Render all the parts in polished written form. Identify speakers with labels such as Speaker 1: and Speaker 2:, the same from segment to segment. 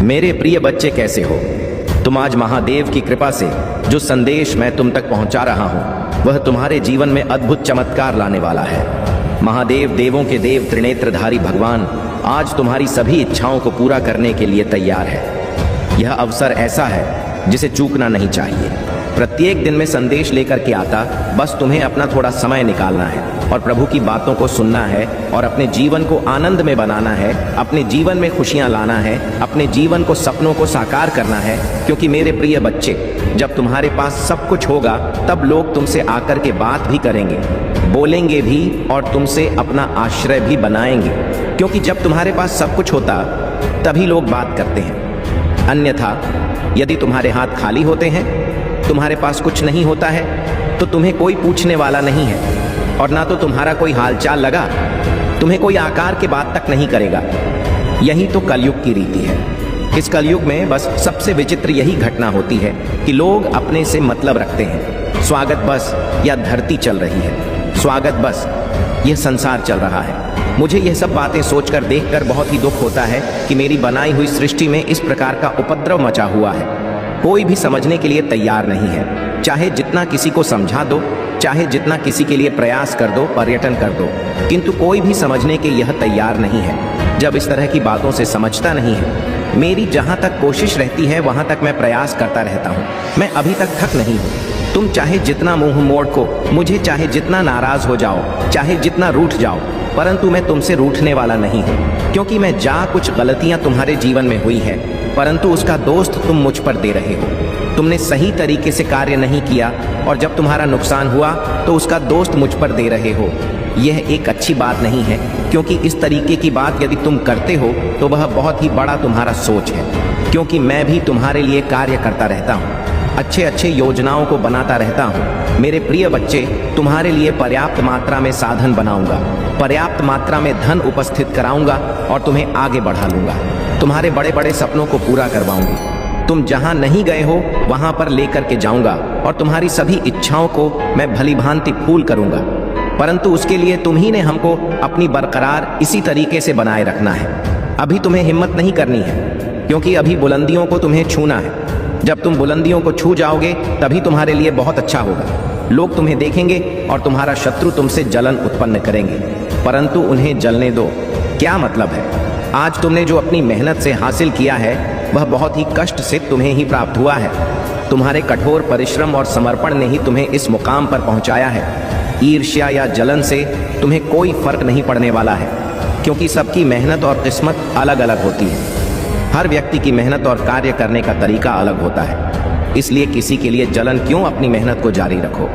Speaker 1: मेरे प्रिय बच्चे कैसे हो? तुम आज महादेव की कृपा से जो संदेश मैं तुम तक पहुंचा रहा हूं वह तुम्हारे जीवन में अद्भुत चमत्कार लाने वाला है। महादेव देवों के देव त्रिनेत्रधारी भगवान आज तुम्हारी सभी इच्छाओं को पूरा करने के लिए तैयार है। यह अवसर ऐसा है जिसे चूकना नहीं चाहिए। प्रत्येक दिन में संदेश लेकर के आता, बस तुम्हें अपना थोड़ा समय निकालना है और प्रभु की बातों को सुनना है और अपने जीवन को आनंद में बनाना है, अपने जीवन में खुशियां लाना है, अपने जीवन को सपनों को साकार करना है। क्योंकि मेरे प्रिय बच्चे, जब तुम्हारे पास सब कुछ होगा तब लोग तुमसे आकर के बात भी करेंगे, बोलेंगे भी और तुमसे अपना आश्रय भी बनाएंगे। क्योंकि जब तुम्हारे पास सब कुछ होता तभी लोग बात करते हैं। अन्यथा यदि तुम्हारे हाथ खाली होते हैं, तुम्हारे पास कुछ नहीं होता है, तो तुम्हें कोई पूछने वाला नहीं है और ना तो तुम्हारा कोई हालचाल लगा, तुम्हें कोई आकार के बात तक नहीं करेगा। यही तो कलयुग की रीति है। इस कलयुग में बस सबसे विचित्र यही घटना होती है कि लोग अपने से मतलब रखते हैं। स्वागत बस या धरती चल रही है, स्वागत बस यह संसार चल रहा है। मुझे यह सब बातें सोचकर देखकर बहुत ही दुख होता है कि मेरी बनाई हुई सृष्टि में इस प्रकार का उपद्रव मचा हुआ है। कोई भी समझने के लिए तैयार नहीं है। चाहे जितना किसी को समझा दो, चाहे जितना किसी के लिए प्रयास कर दो, पर्यटन कर दो, किंतु कोई भी समझने के यह तैयार नहीं है। जब इस तरह की बातों से समझता नहीं है, मेरी जहां तक कोशिश रहती है वहां तक मैं प्रयास करता रहता हूं। मैं अभी तक थक नहीं हूं। तुम चाहे जितना मुंह मोड़ को, मुझे चाहे जितना नाराज हो जाओ, चाहे जितना रूठ जाओ, परंतु मैं तुमसे रूठने वाला नहीं हूं। क्योंकि मैं जा कुछ गलतियां तुम्हारे जीवन में हुई है, परंतु उसका दोस्त तुम मुझ पर दे रहे हो। तुमने सही तरीके से कार्य नहीं किया और जब तुम्हारा नुकसान हुआ तो उसका दोस्त मुझ पर दे रहे हो। यह एक अच्छी बात नहीं है, क्योंकि इस तरीके की बात यदि तुम करते हो तो वह बहुत ही बड़ा तुम्हारा सोच है। क्योंकि मैं भी तुम्हारे लिए कार्य करता रहता हूँ, अच्छे अच्छे योजनाओं को बनाता रहता हूँ। मेरे प्रिय बच्चे, तुम्हारे लिए पर्याप्त मात्रा में साधन बनाऊंगा, पर्याप्त मात्रा में धन उपस्थित कराऊंगा और तुम्हें आगे बढ़ा लूंगा। तुम्हारे बड़े बड़े सपनों को पूरा करवाऊंगी। तुम जहां नहीं गए हो वहां पर लेकर के जाऊंगा और तुम्हारी सभी इच्छाओं को मैं भली भांति फूल करूंगा। परंतु उसके लिए तुम ही ने हमको अपनी बरकरार इसी तरीके से बनाए रखना है। अभी तुम्हें हिम्मत नहीं करनी है, क्योंकि अभी बुलंदियों को तुम्हें छूना है। जब तुम बुलंदियों को छू जाओगे तभी तुम्हारे लिए बहुत अच्छा होगा। लोग तुम्हें देखेंगे और तुम्हारा शत्रु तुमसे जलन उत्पन्न करेंगे, परंतु उन्हें जलने दो। क्या मतलब है? आज तुमने जो अपनी मेहनत से हासिल किया है वह बहुत ही कष्ट से तुम्हें ही प्राप्त हुआ है। तुम्हारे कठोर परिश्रम और समर्पण ने ही तुम्हें इस मुकाम पर पहुंचाया है। ईर्ष्या या जलन से तुम्हें कोई फर्क नहीं पड़ने वाला है, क्योंकि सबकी मेहनत और किस्मत अलग अलग होती है। हर व्यक्ति की मेहनत और कार्य करने का तरीका अलग होता है। इसलिए किसी के लिए जलन क्यों, अपनी मेहनत को जारी रखो।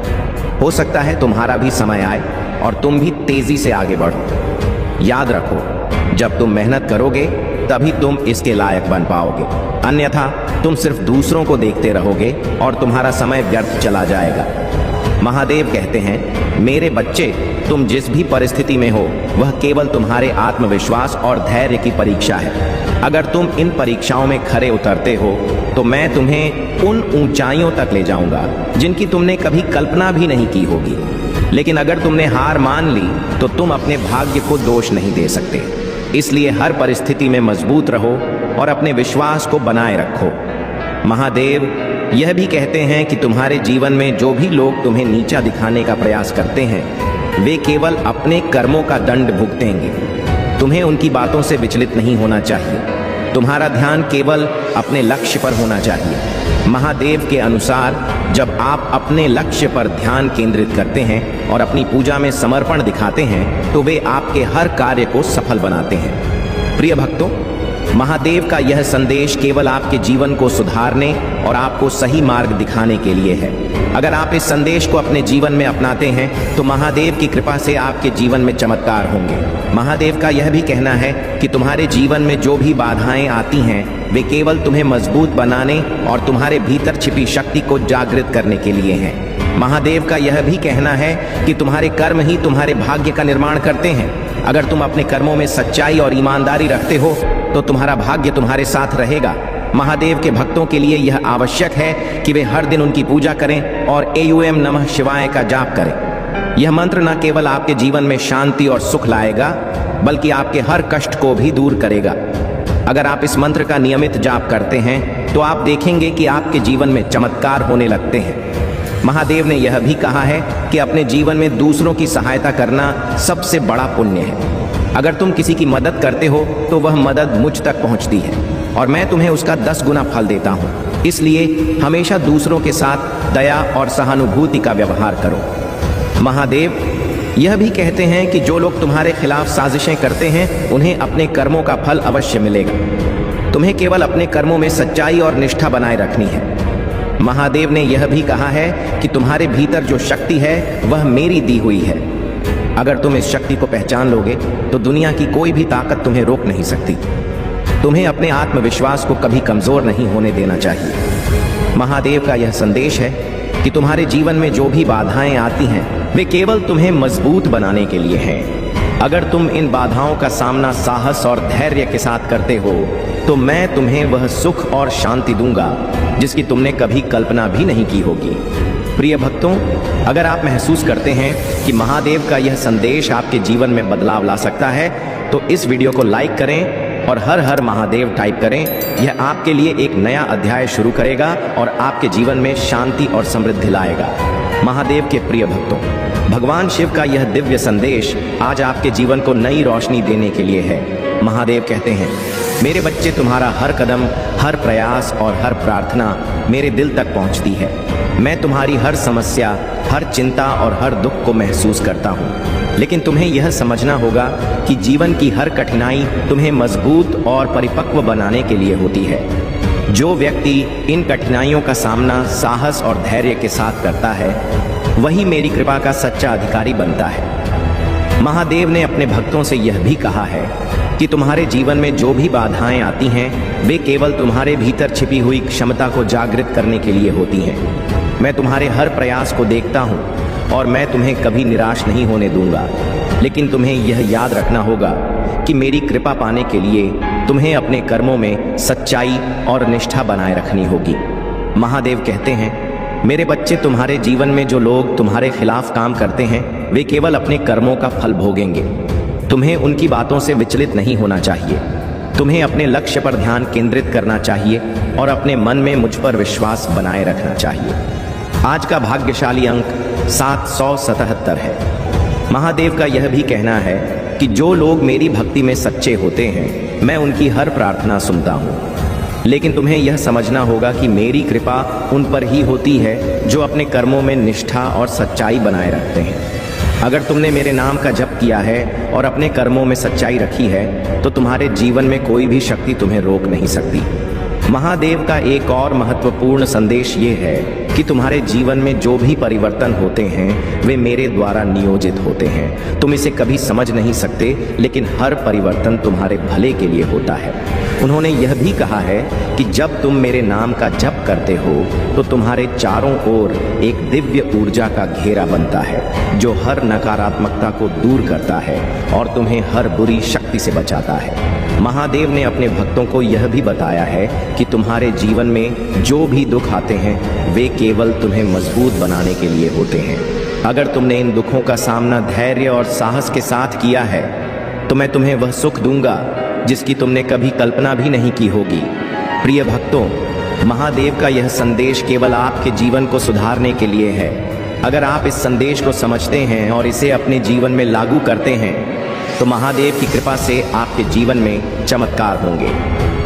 Speaker 1: हो सकता है तुम्हारा भी समय आए और तुम भी तेजी से आगे बढ़ो। याद रखो, जब तुम मेहनत करोगे तभी तुम इसके लायक बन पाओगे, अन्यथा तुम सिर्फ दूसरों को देखते रहोगे और तुम्हारा समय व्यर्थ चला जाएगा। महादेव कहते हैं, मेरे बच्चे, तुम जिस भी परिस्थिति में हो वह केवल तुम्हारे आत्मविश्वास और धैर्य की परीक्षा है। अगर तुम इन परीक्षाओं में खरे उतरते हो तो मैं तुम्हें उन ऊंचाइयों तक ले जाऊंगा जिनकी तुमने कभी कल्पना भी नहीं की होगी। लेकिन अगर तुमने हार मान ली तो तुम अपने भाग्य को दोष नहीं दे सकते। इसलिए हर परिस्थिति में मजबूत रहो और अपने विश्वास को बनाए रखो। महादेव यह भी कहते हैं कि तुम्हारे जीवन में जो भी लोग तुम्हें नीचा दिखाने का प्रयास करते हैं वे केवल अपने कर्मों का दंड भुगतेंगे। तुम्हें उनकी बातों से विचलित नहीं होना चाहिए। तुम्हारा ध्यान केवल अपने लक्ष्य पर होना चाहिए। महादेव के अनुसार जब आप अपने लक्ष्य पर ध्यान केंद्रित करते हैं और अपनी पूजा में समर्पण दिखाते हैं तो वे आपके हर कार्य को सफल बनाते हैं। प्रिय भक्तों, महादेव का यह संदेश केवल आपके जीवन को सुधारने और आपको सही मार्ग दिखाने के लिए है। अगर आप इस संदेश को अपने जीवन में अपनाते हैं तो महादेव की कृपा से आपके जीवन में चमत्कार होंगे। महादेव का यह भी कहना है कि तुम्हारे जीवन में जो भी बाधाएं आती हैं वे केवल तुम्हें मजबूत बनाने और तुम्हारे भीतर छिपी शक्ति को जागृत करने के लिए हैं। महादेव का यह भी कहना है कि तुम्हारे कर्म ही तुम्हारे भाग्य का निर्माण करते हैं। अगर तुम अपने कर्मों में सच्चाई और ईमानदारी रखते हो तो तुम्हारा भाग्य तुम्हारे साथ रहेगा। महादेव के भक्तों के लिए यह आवश्यक है कि वे हर दिन उनकी पूजा करें और AUM नमः शिवाय का जाप करें। यह मंत्र न केवल आपके जीवन में शांति और सुख लाएगा, बल्कि आपके हर कष्ट को भी दूर करेगा। अगर आप इस मंत्र का नियमित जाप करते हैं तो आप देखेंगे कि आपके जीवन में चमत्कार होने लगते हैं। महादेव ने यह भी कहा है कि अपने जीवन में दूसरों की सहायता करना सबसे बड़ा पुण्य है। अगर तुम किसी की मदद करते हो तो वह मदद मुझ तक पहुंचती है और मैं तुम्हें उसका 10 गुना फल देता हूं। इसलिए हमेशा दूसरों के साथ दया और सहानुभूति का व्यवहार करो। महादेव यह भी कहते हैं कि जो लोग तुम्हारे खिलाफ साजिशें करते हैं उन्हें अपने कर्मों का फल अवश्य मिलेगा। तुम्हें केवल अपने कर्मों में सच्चाई और निष्ठा बनाए रखनी है। महादेव ने यह भी कहा है कि तुम्हारे भीतर जो शक्ति है वह मेरी दी हुई है। अगर तुम इस शक्ति को पहचान लोगे तो दुनिया की कोई भी ताकत तुम्हें रोक नहीं सकती। तुम्हें अपने आत्मविश्वास को कभी कमजोर नहीं होने देना चाहिए। महादेव का यह संदेश है कि तुम्हारे जीवन में जो भी बाधाएं आती हैं वे केवल तुम्हें मजबूत बनाने के लिए हैं। अगर तुम इन बाधाओं का सामना साहस और धैर्य के साथ करते हो तो मैं तुम्हें वह सुख और शांति दूंगा जिसकी तुमने कभी कल्पना भी नहीं की होगी। प्रिय भक्तों, अगर आप महसूस करते हैं कि महादेव का यह संदेश आपके जीवन में बदलाव ला सकता है तो इस वीडियो को लाइक करें और हर हर महादेव टाइप करें। यह आपके लिए एक नया अध्याय शुरू करेगा और आपके जीवन में शांति और समृद्धि लाएगा। महादेव के प्रिय भक्तों, भगवान शिव का यह दिव्य संदेश आज आपके जीवन को नई रोशनी देने के लिए है। महादेव कहते हैं, मेरे बच्चे, तुम्हारा हर कदम, हर प्रयास और हर प्रार्थना मेरे दिल तक पहुंचती है। मैं तुम्हारी हर समस्या, हर चिंता और हर दुख को महसूस करता हूँ। लेकिन तुम्हें यह समझना होगा कि जीवन की हर कठिनाई तुम्हें मजबूत और परिपक्व बनाने के लिए होती है। जो व्यक्ति इन कठिनाइयों का सामना साहस और धैर्य के साथ करता है वही मेरी कृपा का सच्चा अधिकारी बनता है। महादेव ने अपने भक्तों से यह भी कहा है कि तुम्हारे जीवन में जो भी बाधाएं आती हैं वे केवल तुम्हारे भीतर छिपी हुई क्षमता को जागृत करने के लिए होती हैं। मैं तुम्हारे हर प्रयास को देखता हूँ और मैं तुम्हें कभी निराश नहीं होने दूंगा। लेकिन तुम्हें यह याद रखना होगा कि मेरी कृपा पाने के लिए तुम्हें अपने कर्मों में सच्चाई और निष्ठा बनाए रखनी होगी। महादेव कहते हैं, मेरे बच्चे, तुम्हारे जीवन में जो लोग तुम्हारे खिलाफ काम करते हैं वे केवल अपने कर्मों का फल भोगेंगे। तुम्हें उनकी बातों से विचलित नहीं होना चाहिए। तुम्हें अपने लक्ष्य पर ध्यान केंद्रित करना चाहिए और अपने मन में मुझ पर विश्वास बनाए रखना चाहिए। आज का भाग्यशाली अंक 777 है। महादेव का यह भी कहना है कि जो लोग मेरी भक्ति में सच्चे होते हैं मैं उनकी हर प्रार्थना सुनता हूँ। लेकिन तुम्हें यह समझना होगा कि मेरी कृपा उन पर ही होती है जो अपने कर्मों में निष्ठा और सच्चाई बनाए रखते हैं। अगर तुमने मेरे नाम का जप किया है और अपने कर्मों में सच्चाई रखी है तो तुम्हारे जीवन में कोई भी शक्ति तुम्हें रोक नहीं सकती। महादेव का एक और महत्वपूर्ण संदेश ये है कि तुम्हारे जीवन में जो भी परिवर्तन होते हैं वे मेरे द्वारा नियोजित होते हैं। तुम इसे कभी समझ नहीं सकते, लेकिन हर परिवर्तन तुम्हारे भले के लिए होता है। उन्होंने यह भी कहा है कि जब तुम मेरे नाम का जप करते हो तो तुम्हारे चारों ओर एक दिव्य ऊर्जा का घेरा बनता है जो हर नकारात्मकता को दूर करता है और तुम्हें हर बुरी शक्ति से बचाता है। महादेव ने अपने भक्तों को यह भी बताया है कि तुम्हारे जीवन में जो भी दुख आते हैं वे केवल तुम्हें मजबूत बनाने के लिए होते हैं। अगर तुमने इन दुखों का सामना धैर्य और साहस के साथ किया है तो मैं तुम्हें वह सुख दूंगा जिसकी तुमने कभी कल्पना भी नहीं की होगी। प्रिय भक्तों, महादेव का यह संदेश केवल आपके जीवन को सुधारने के लिए है। अगर आप इस संदेश को समझते हैं और इसे अपने जीवन में लागू करते हैं तो महादेव की कृपा से आपके जीवन में चमत्कार होंगे।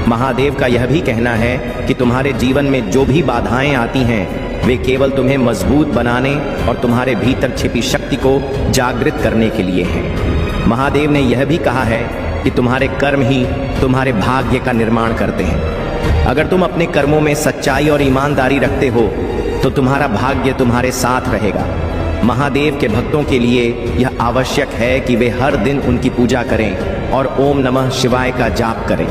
Speaker 1: महादेव का यह भी कहना है कि तुम्हारे जीवन में जो भी बाधाएं आती हैं वे केवल तुम्हें मजबूत बनाने और तुम्हारे भीतर छिपी शक्ति को जागृत करने के लिए हैं। महादेव ने यह भी कहा है कि तुम्हारे कर्म ही तुम्हारे भाग्य का निर्माण करते हैं। अगर तुम अपने कर्मों में सच्चाई और ईमानदारी रखते हो तो तुम्हारा भाग्य तुम्हारे साथ रहेगा। महादेव के भक्तों के लिए यह आवश्यक है कि वे हर दिन उनकी पूजा करें और ओम नमः शिवाय का जाप करें।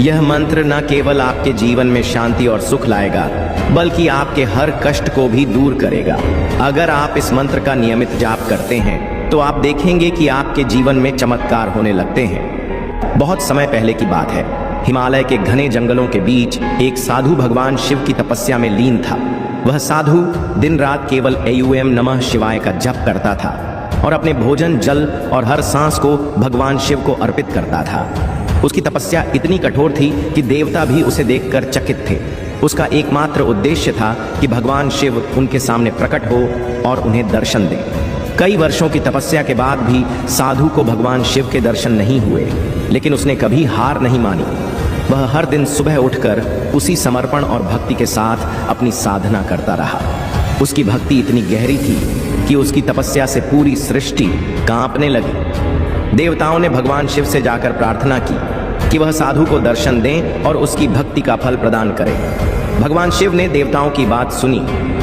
Speaker 1: यह मंत्र न केवल आपके जीवन में शांति और सुख लाएगा बल्कि आपके हर कष्ट को भी दूर करेगा। अगर आप इस मंत्र का नियमित जाप करते हैं तो आप देखेंगे कि आपके जीवन में चमत्कार होने लगते हैं। बहुत समय पहले की बात है, हिमालय के घने जंगलों के बीच एक साधु भगवान शिव की तपस्या में लीन था। वह साधु दिन रात केवल ओम नमः शिवाय का जप करता था और अपने भोजन, जल और हर सांस को भगवान शिव को अर्पित करता था। उसकी तपस्या इतनी कठोर थी कि देवता भी उसे देखकर चकित थे। उसका एकमात्र उद्देश्य था कि भगवान शिव उनके सामने प्रकट हो और उन्हें दर्शन दें। कई वर्षों की तपस्या के बाद भी साधु को भगवान शिव के दर्शन नहीं हुए, लेकिन उसने कभी हार नहीं मानी। वह हर दिन सुबह उठकर उसी समर्पण और भक्ति के साथ अपनी साधना करता रहा। उसकी भक्ति इतनी गहरी थी कि उसकी तपस्या से पूरी सृष्टि कांपने लगी। देवताओं ने भगवान शिव से जाकर प्रार्थना की कि वह साधु को दर्शन दें और उसकी भक्ति का फल प्रदान करें। भगवान शिव ने देवताओं की बात सुनी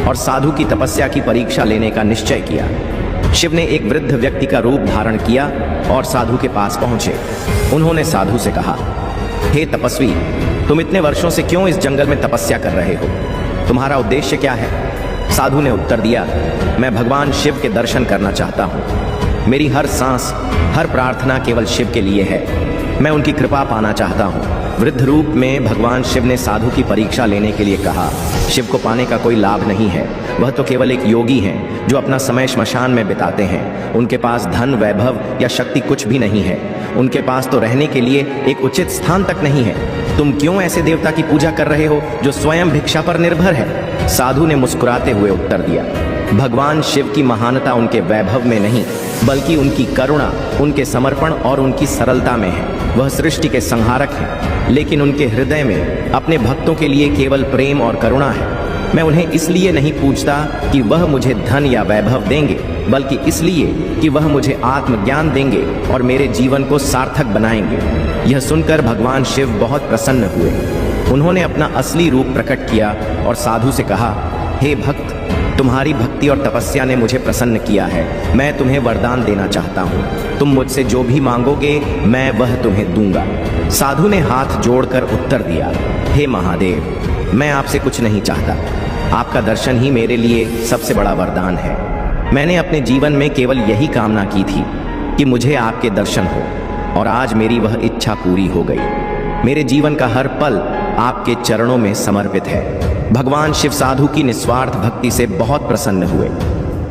Speaker 1: और साधु की तपस्या की परीक्षा लेने का निश्चय किया। शिव ने एक वृद्ध व्यक्ति का रूप धारण किया और साधु के पास पहुंचे। उन्होंने साधु से कहा, हे तपस्वी, तुम इतने वर्षों से क्यों इस जंगल में तपस्या कर रहे हो? तुम्हारा उद्देश्य क्या है? साधु ने उत्तर दिया, मैं भगवान शिव के दर्शन करना चाहता हूँ। मेरी हर सांस, हर प्रार्थना केवल शिव के लिए है। मैं उनकी कृपा पाना चाहता हूँ। वृद्ध रूप में भगवान शिव ने साधु की परीक्षा लेने के लिए कहा, शिव को पाने का कोई लाभ नहीं है। वह तो केवल एक योगी हैं जो अपना समय श्मशान में बिताते हैं। उनके पास धन, वैभव या शक्ति कुछ भी नहीं है। उनके पास तो रहने के लिए एक उचित स्थान तक नहीं है। तुम क्यों ऐसे देवता की पूजा कर रहे हो जो स्वयं भिक्षा पर निर्भर है? साधु ने मुस्कुराते हुए उत्तर दिया, भगवान शिव की महानता उनके वैभव में नहीं, बल्कि उनकी करुणा, उनके समर्पण और उनकी सरलता में है। वह सृष्टि के संहारक हैं, लेकिन उनके हृदय में अपने भक्तों के लिए केवल प्रेम और करुणा है। मैं उन्हें इसलिए नहीं पूछता कि वह मुझे धन या वैभव देंगे, बल्कि इसलिए कि वह मुझे आत्मज्ञान देंगे और मेरे जीवन को सार्थक बनाएंगे। यह सुनकर भगवान शिव बहुत प्रसन्न हुए। उन्होंने अपना असली रूप प्रकट किया और साधु से कहा, हे भक्त, तुम्हारी भक्ति और तपस्या ने मुझे प्रसन्न किया है। मैं तुम्हें वरदान देना चाहता हूँ। तुम मुझसे जो भी मांगोगे मैं वह तुम्हें दूंगा। साधु ने हाथ जोड़कर उत्तर दिया, हे महादेव, मैं आपसे कुछ नहीं चाहता। आपका दर्शन ही मेरे लिए सबसे बड़ा वरदान है। मैंने अपने जीवन में केवल यही कामना की थी कि मुझे आपके दर्शन हो, और आज मेरी वह इच्छा पूरी हो गई। मेरे जीवन का हर पल आपके चरणों में समर्पित है। भगवान शिव साधु की निस्वार्थ भक्ति से बहुत प्रसन्न हुए।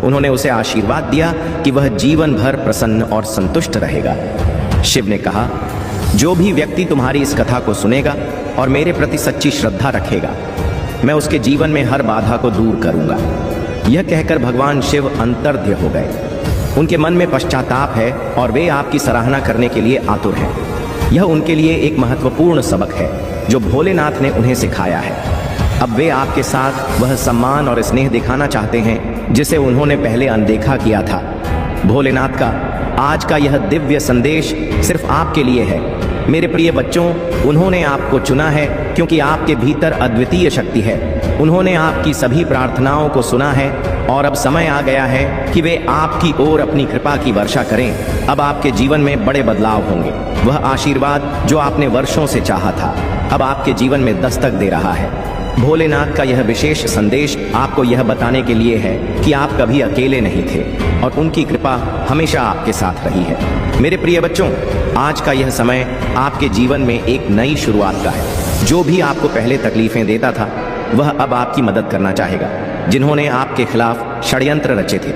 Speaker 1: उन्होंने उसे आशीर्वाद दिया कि वह जीवन भर प्रसन्न और संतुष्ट रहेगा। शिव ने कहा, जो भी व्यक्ति तुम्हारी इस कथा को सुनेगा और मेरे प्रति सच्ची श्रद्धा रखेगा, मैं उसके जीवन में हर बाधा को दूर करूंगा। यह कहकर भगवान शिव अंतर्ध्य हो गए। उनके मन में पश्चाताप है और वे आपकी सराहना करने के लिए आतुर हैं। यह उनके लिए एक महत्वपूर्ण सबक है जो भोलेनाथ ने उन्हें सिखाया है। अब वे आपके साथ वह सम्मान और स्नेह दिखाना चाहते हैं जिसे उन्होंने पहले अनदेखा किया था। भोलेनाथ का आज का यह दिव्य संदेश सिर्फ आपके लिए है। मेरे प्रिय बच्चों, उन्होंने आपको चुना है क्योंकि आपके भीतर अद्वितीय शक्ति है। उन्होंने आपकी सभी प्रार्थनाओं को सुना है और अब समय आ गया है कि वे आपकी ओर अपनी कृपा की वर्षा करें। अब आपके जीवन में बड़े बदलाव होंगे। वह आशीर्वाद जो आपने वर्षों से चाहा था, अब आपके जीवन में दस्तक दे रहा है। भोलेनाथ का यह विशेष संदेश आपको यह बताने के लिए है कि आप कभी अकेले नहीं थे और उनकी कृपा हमेशा आपके साथ रही है। मेरे प्रिय बच्चों, आज का यह समय आपके जीवन में एक नई शुरुआत का है। जो भी आपको पहले तकलीफें देता था, वह अब आपकी मदद करना चाहेगा। जिन्होंने आपके खिलाफ षड्यंत्र रचे थे,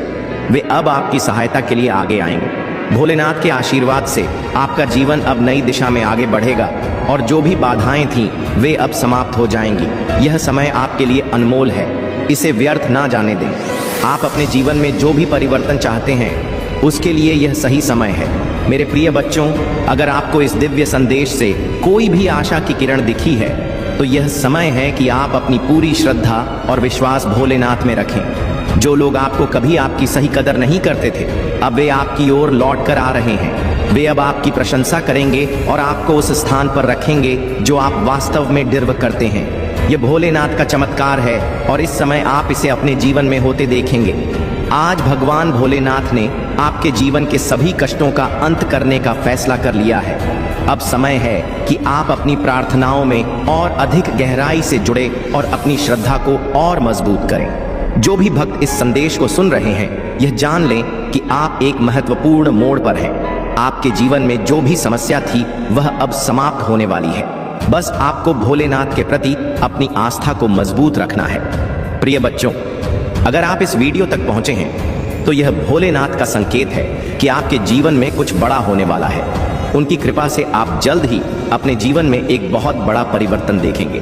Speaker 1: वे अब आपकी सहायता के लिए आगे आएंगे। भोलेनाथ के आशीर्वाद से आपका जीवन अब नई दिशा में आगे बढ़ेगा और जो भी बाधाएं थीं, वे अब समाप्त हो जाएंगी। यह समय आपके लिए अनमोल है, इसे व्यर्थ ना जाने दें। आप अपने जीवन में जो भी परिवर्तन चाहते हैं, उसके लिए यह सही समय है। मेरे प्रिय बच्चों, अगर आपको इस दिव्य संदेश से कोई भी आशा की किरण दिखी है, तो यह समय है कि आप अपनी पूरी श्रद्धा और विश्वास भोलेनाथ में रखें। जो लोग आपको कभी आपकी सही कदर नहीं करते थे, अब वे आपकी ओर लौट कर आ रहे हैं। वे अब आपकी प्रशंसा करेंगे और आपको उस स्थान पर रखेंगे जो आप वास्तव में डिर्व करते हैं। यह भोलेनाथ का चमत्कार है और इस समय आप इसे अपने जीवन में होते देखेंगे। आज भगवान भोलेनाथ ने आपके जीवन के सभी कष्टों का अंत करने का फैसला कर लिया है। अब समय है कि आप अपनी प्रार्थनाओं में और अधिक गहराई से जुड़े और अपनी श्रद्धा को और मजबूत करें। जो भी भक्त इस संदेश को सुन रहे हैं, यह जान लें कि आप एक महत्वपूर्ण मोड़ पर हैं। आपके जीवन में जो भी समस्या थी, वह अब समाप्त होने वाली है। बस आपको भोलेनाथ के प्रति अपनी आस्था को मजबूत रखना है। प्रिय बच्चों, अगर आप इस वीडियो तक पहुंचे हैं, तो यह भोलेनाथ का संकेत है कि आपके जीवन में कुछ बड़ा होने वाला है। उनकी कृपा से आप जल्द ही अपने जीवन में एक बहुत बड़ा परिवर्तन देखेंगे।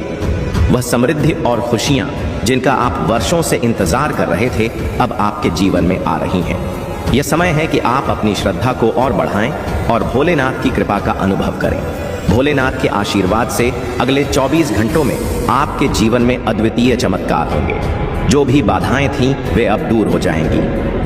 Speaker 1: वह समृद्धि और खुशियां जिनका आप वर्षों से इंतजार कर रहे थे, अब आपके जीवन में आ रही हैं। यह समय है कि आप अपनी श्रद्धा को और बढ़ाएं और भोलेनाथ की कृपा का अनुभव करें। भोलेनाथ के आशीर्वाद से अगले 24 घंटों में आपके जीवन में अद्वितीय चमत्कार होंगे। जो भी बाधाएं थीं, वे अब दूर हो जाएंगी।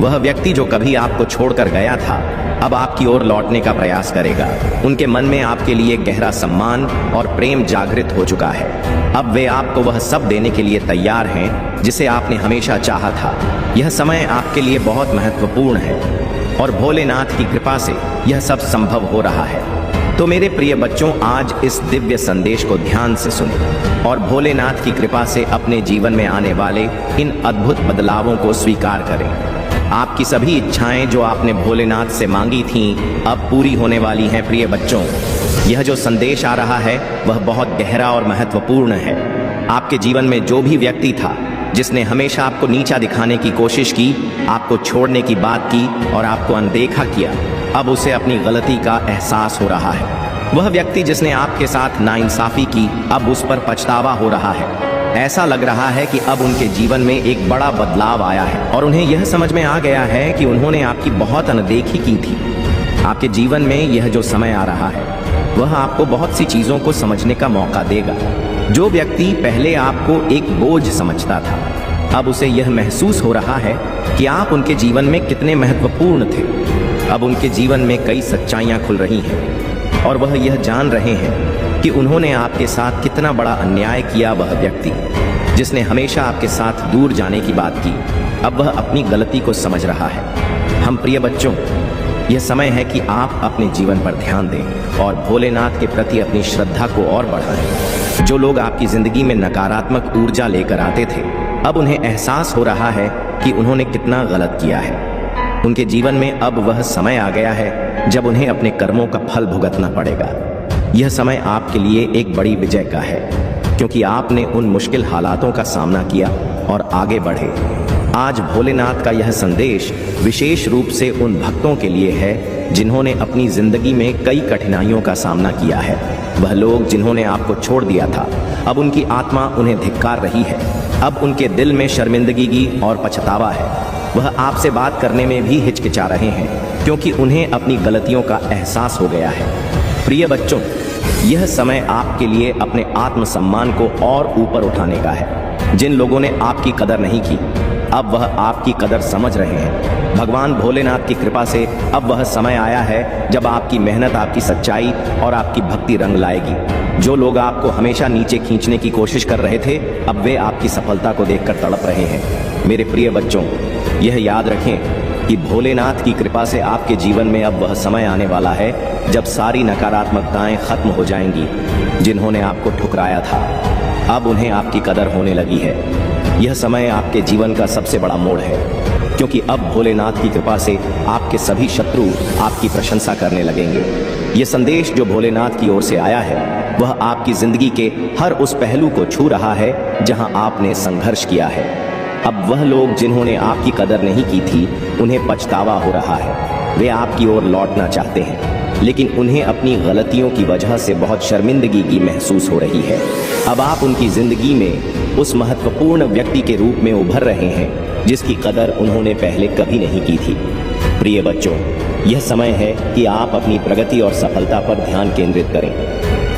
Speaker 1: वह व्यक्ति जो कभी आपको छोड़कर गया था, अब आपकी ओर लौटने का प्रयास करेगा। उनके मन में आपके लिए गहरा सम्मान और प्रेम जागृत हो चुका है। अब वे आपको वह सब देने के लिए तैयार हैं जिसे आपने हमेशा चाहा था। यह समय आपके लिए बहुत महत्वपूर्ण है और भोलेनाथ की कृपा से यह सब संभव हो रहा है। तो मेरे प्रिय बच्चों, आज इस दिव्य संदेश को ध्यान से सुनें और भोलेनाथ की कृपा से अपने जीवन में आने वाले इन अद्भुत बदलावों को स्वीकार करें। आपकी सभी इच्छाएं जो आपने भोलेनाथ से मांगी थीं, अब पूरी होने वाली हैं। प्रिय बच्चों, यह जो संदेश आ रहा है वह बहुत गहरा और महत्वपूर्ण है। आपके जीवन में जो भी व्यक्ति था जिसने हमेशा आपको नीचा दिखाने की कोशिश की, आपको छोड़ने की बात की और आपको अनदेखा किया, अब उसे अपनी गलती का एहसास हो रहा है। वह व्यक्ति जिसने आपके साथ नाइंसाफी की, अब उस पर पछतावा हो रहा है। ऐसा लग रहा है कि अब उनके जीवन में एक बड़ा बदलाव आया है और उन्हें यह समझ में आ गया है कि उन्होंने आपकी बहुत अनदेखी की थी। आपके जीवन में यह जो समय आ रहा है वह आपको बहुत सी चीजों को समझने का मौका देगा। जो व्यक्ति पहले आपको एक बोझ समझता था, अब उसे यह महसूस हो रहा है कि आप उनके जीवन में कितने महत्वपूर्ण थे। अब उनके जीवन में कई सच्चाइयां खुल रही हैं और वह यह जान रहे हैं कि उन्होंने आपके साथ कितना बड़ा अन्याय किया। वह व्यक्ति जिसने हमेशा आपके साथ दूर जाने की बात की, अब वह अपनी गलती को समझ रहा है। हम प्रिय बच्चों, यह समय है कि आप अपने जीवन पर ध्यान दें और भोलेनाथ के प्रति अपनी श्रद्धा को और बढ़ाएं। जो लोग आपकी जिंदगी में नकारात्मक ऊर्जा लेकर आते थे, अब उन्हें एहसास हो रहा है कि उन्होंने कितना गलत किया है। उनके जीवन में अब वह समय आ गया है जब उन्हें अपने कर्मों का फल भुगतना पड़ेगा। यह समय आपके लिए एक बड़ी विजय का है, क्योंकि आपने उन मुश्किल हालातों का सामना किया और आगे बढ़े। आज भोलेनाथ का यह संदेश विशेष रूप से उन भक्तों के लिए है जिन्होंने अपनी जिंदगी में कई कठिनाइयों का सामना किया है। वह लोग जिन्होंने आपको छोड़ दिया था, अब उनकी आत्मा उन्हें धिक्कार रही है। अब उनके दिल में शर्मिंदगी और पछतावा है। वह आपसे बात करने में भी हिचकिचा रहे हैं, क्योंकि उन्हें अपनी गलतियों का एहसास हो गया है। प्रिय बच्चों, यह समय आपके लिए अपने आत्मसम्मान को और ऊपर उठाने का है। जिन लोगों ने आपकी कदर नहीं की, अब वह आपकी कदर समझ रहे हैं। भगवान भोलेनाथ की कृपा से अब वह समय आया है जब आपकी मेहनत, आपकी सच्चाई और आपकी भक्ति रंग लाएगी। जो लोग आपको हमेशा नीचे खींचने की कोशिश कर रहे थे, अब वे आपकी सफलता को देखकर तड़प रहे हैं। मेरे प्रिय बच्चों, यह याद रखें कि भोलेनाथ की कृपा से आपके जीवन में अब वह समय आने वाला है जब सारी नकारात्मकताएं खत्म हो जाएंगी। जिन्होंने आपको ठुकराया था, अब उन्हें आपकी कदर होने लगी है। यह समय आपके जीवन का सबसे बड़ा मोड़ है, क्योंकि अब भोलेनाथ की कृपा से आपके सभी शत्रु आपकी प्रशंसा करने लगेंगे। यह संदेश जो भोलेनाथ की ओर से आया है, वह आपकी जिंदगी के हर उस पहलू को छू रहा है जहां आपने संघर्ष किया है। अब वह लोग जिन्होंने आपकी कदर नहीं की थी, उन्हें पछतावा हो रहा है। वे आपकी ओर लौटना चाहते हैं, लेकिन उन्हें अपनी गलतियों की वजह से बहुत शर्मिंदगी की महसूस हो रही है। अब आप उनकी जिंदगी में उस महत्वपूर्ण व्यक्ति के रूप में उभर रहे हैं जिसकी कदर उन्होंने पहले कभी नहीं की थी। प्रिय बच्चों, यह समय है कि आप अपनी प्रगति और सफलता पर ध्यान केंद्रित करें।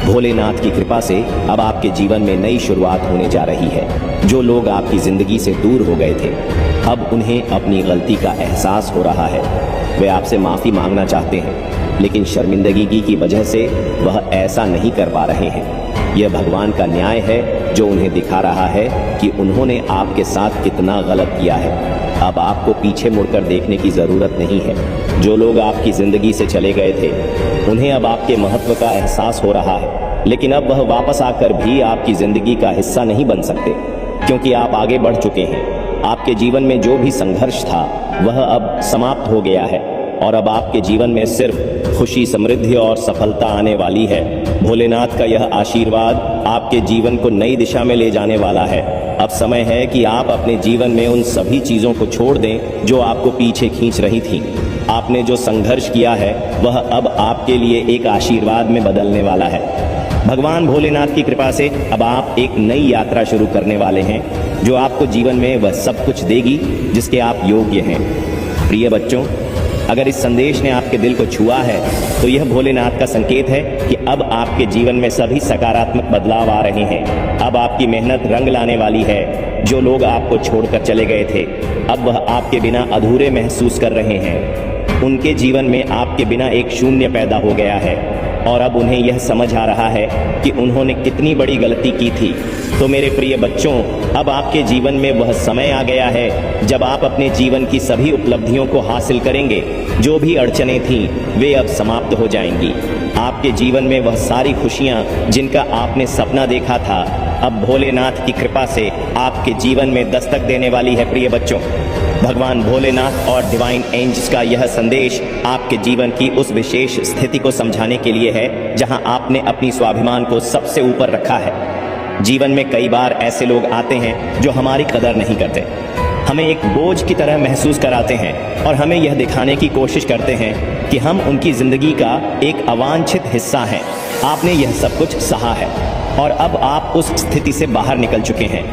Speaker 1: भोलेनाथ की कृपा से अब आपके जीवन में नई शुरुआत होने जा रही है। जो लोग आपकी जिंदगी से दूर हो गए थे, अब उन्हें अपनी गलती का एहसास हो रहा है। वे आपसे माफ़ी मांगना चाहते हैं, लेकिन शर्मिंदगी की वजह से वह ऐसा नहीं कर पा रहे हैं। यह भगवान का न्याय है जो उन्हें दिखा रहा है कि उन्होंने आपके साथ कितना गलत किया है। अब आपको पीछे मुड़कर देखने की ज़रूरत नहीं है। जो लोग आपकी ज़िंदगी से चले गए थे, उन्हें अब आपके महत्व का एहसास हो रहा है, लेकिन अब वह वापस आकर भी आपकी ज़िंदगी का हिस्सा नहीं बन सकते, क्योंकि आप आगे बढ़ चुके हैं। आपके जीवन में जो भी संघर्ष था, वह अब समाप्त हो गया है और अब आपके जीवन में सिर्फ खुशी, समृद्धि और सफलता आने वाली है।
Speaker 2: भोलेनाथ का यह आशीर्वाद आपके जीवन को नई दिशा में ले जाने वाला है। अब समय है कि आप अपने जीवन में उन सभी चीज़ों को छोड़ दें जो आपको पीछे खींच रही थी। आपने जो संघर्ष किया है वह अब आपके लिए एक आशीर्वाद में बदलने वाला है। भगवान भोलेनाथ की कृपा से अब आप एक नई यात्रा शुरू करने वाले हैं जो आपको जीवन में वह सब कुछ देगी जिसके आप योग्य हैं। प्रिय बच्चों, अगर इस संदेश ने आपके दिल को छुआ है तो यह भोलेनाथ का संकेत है कि अब आपके जीवन में सभी सकारात्मक बदलाव आ रहे हैं। अब आपकी मेहनत रंग लाने वाली है। जो लोग आपको छोड़कर चले गए थे अब वह आपके बिना अधूरे महसूस कर रहे हैं। उनके जीवन में आपके बिना एक शून्य पैदा हो गया है और अब उन्हें यह समझ आ रहा है कि उन्होंने कितनी बड़ी गलती की थी। तो मेरे प्रिय बच्चों, अब आपके जीवन में वह समय आ गया है जब आप अपने जीवन की सभी उपलब्धियों को हासिल करेंगे। जो भी अड़चनें थीं वे अब समाप्त हो जाएंगी। आपके जीवन में वह सारी खुशियां जिनका आपने सपना देखा था अब भोलेनाथ की कृपा से आपके जीवन में दस्तक देने वाली है। प्रिय बच्चों, भगवान भोलेनाथ और डिवाइन एंजल्स का यह संदेश आपके जीवन की उस विशेष स्थिति को समझाने के लिए है जहां आपने अपनी स्वाभिमान को सबसे ऊपर रखा है। जीवन में कई बार ऐसे लोग आते हैं जो हमारी कदर नहीं करते, हमें एक बोझ की तरह महसूस कराते हैं और हमें यह दिखाने की कोशिश करते हैं कि हम उनकी जिंदगी का एक अवांछित हिस्सा हैं। आपने यह सब कुछ सहा है और अब आप उस स्थिति से बाहर निकल चुके हैं।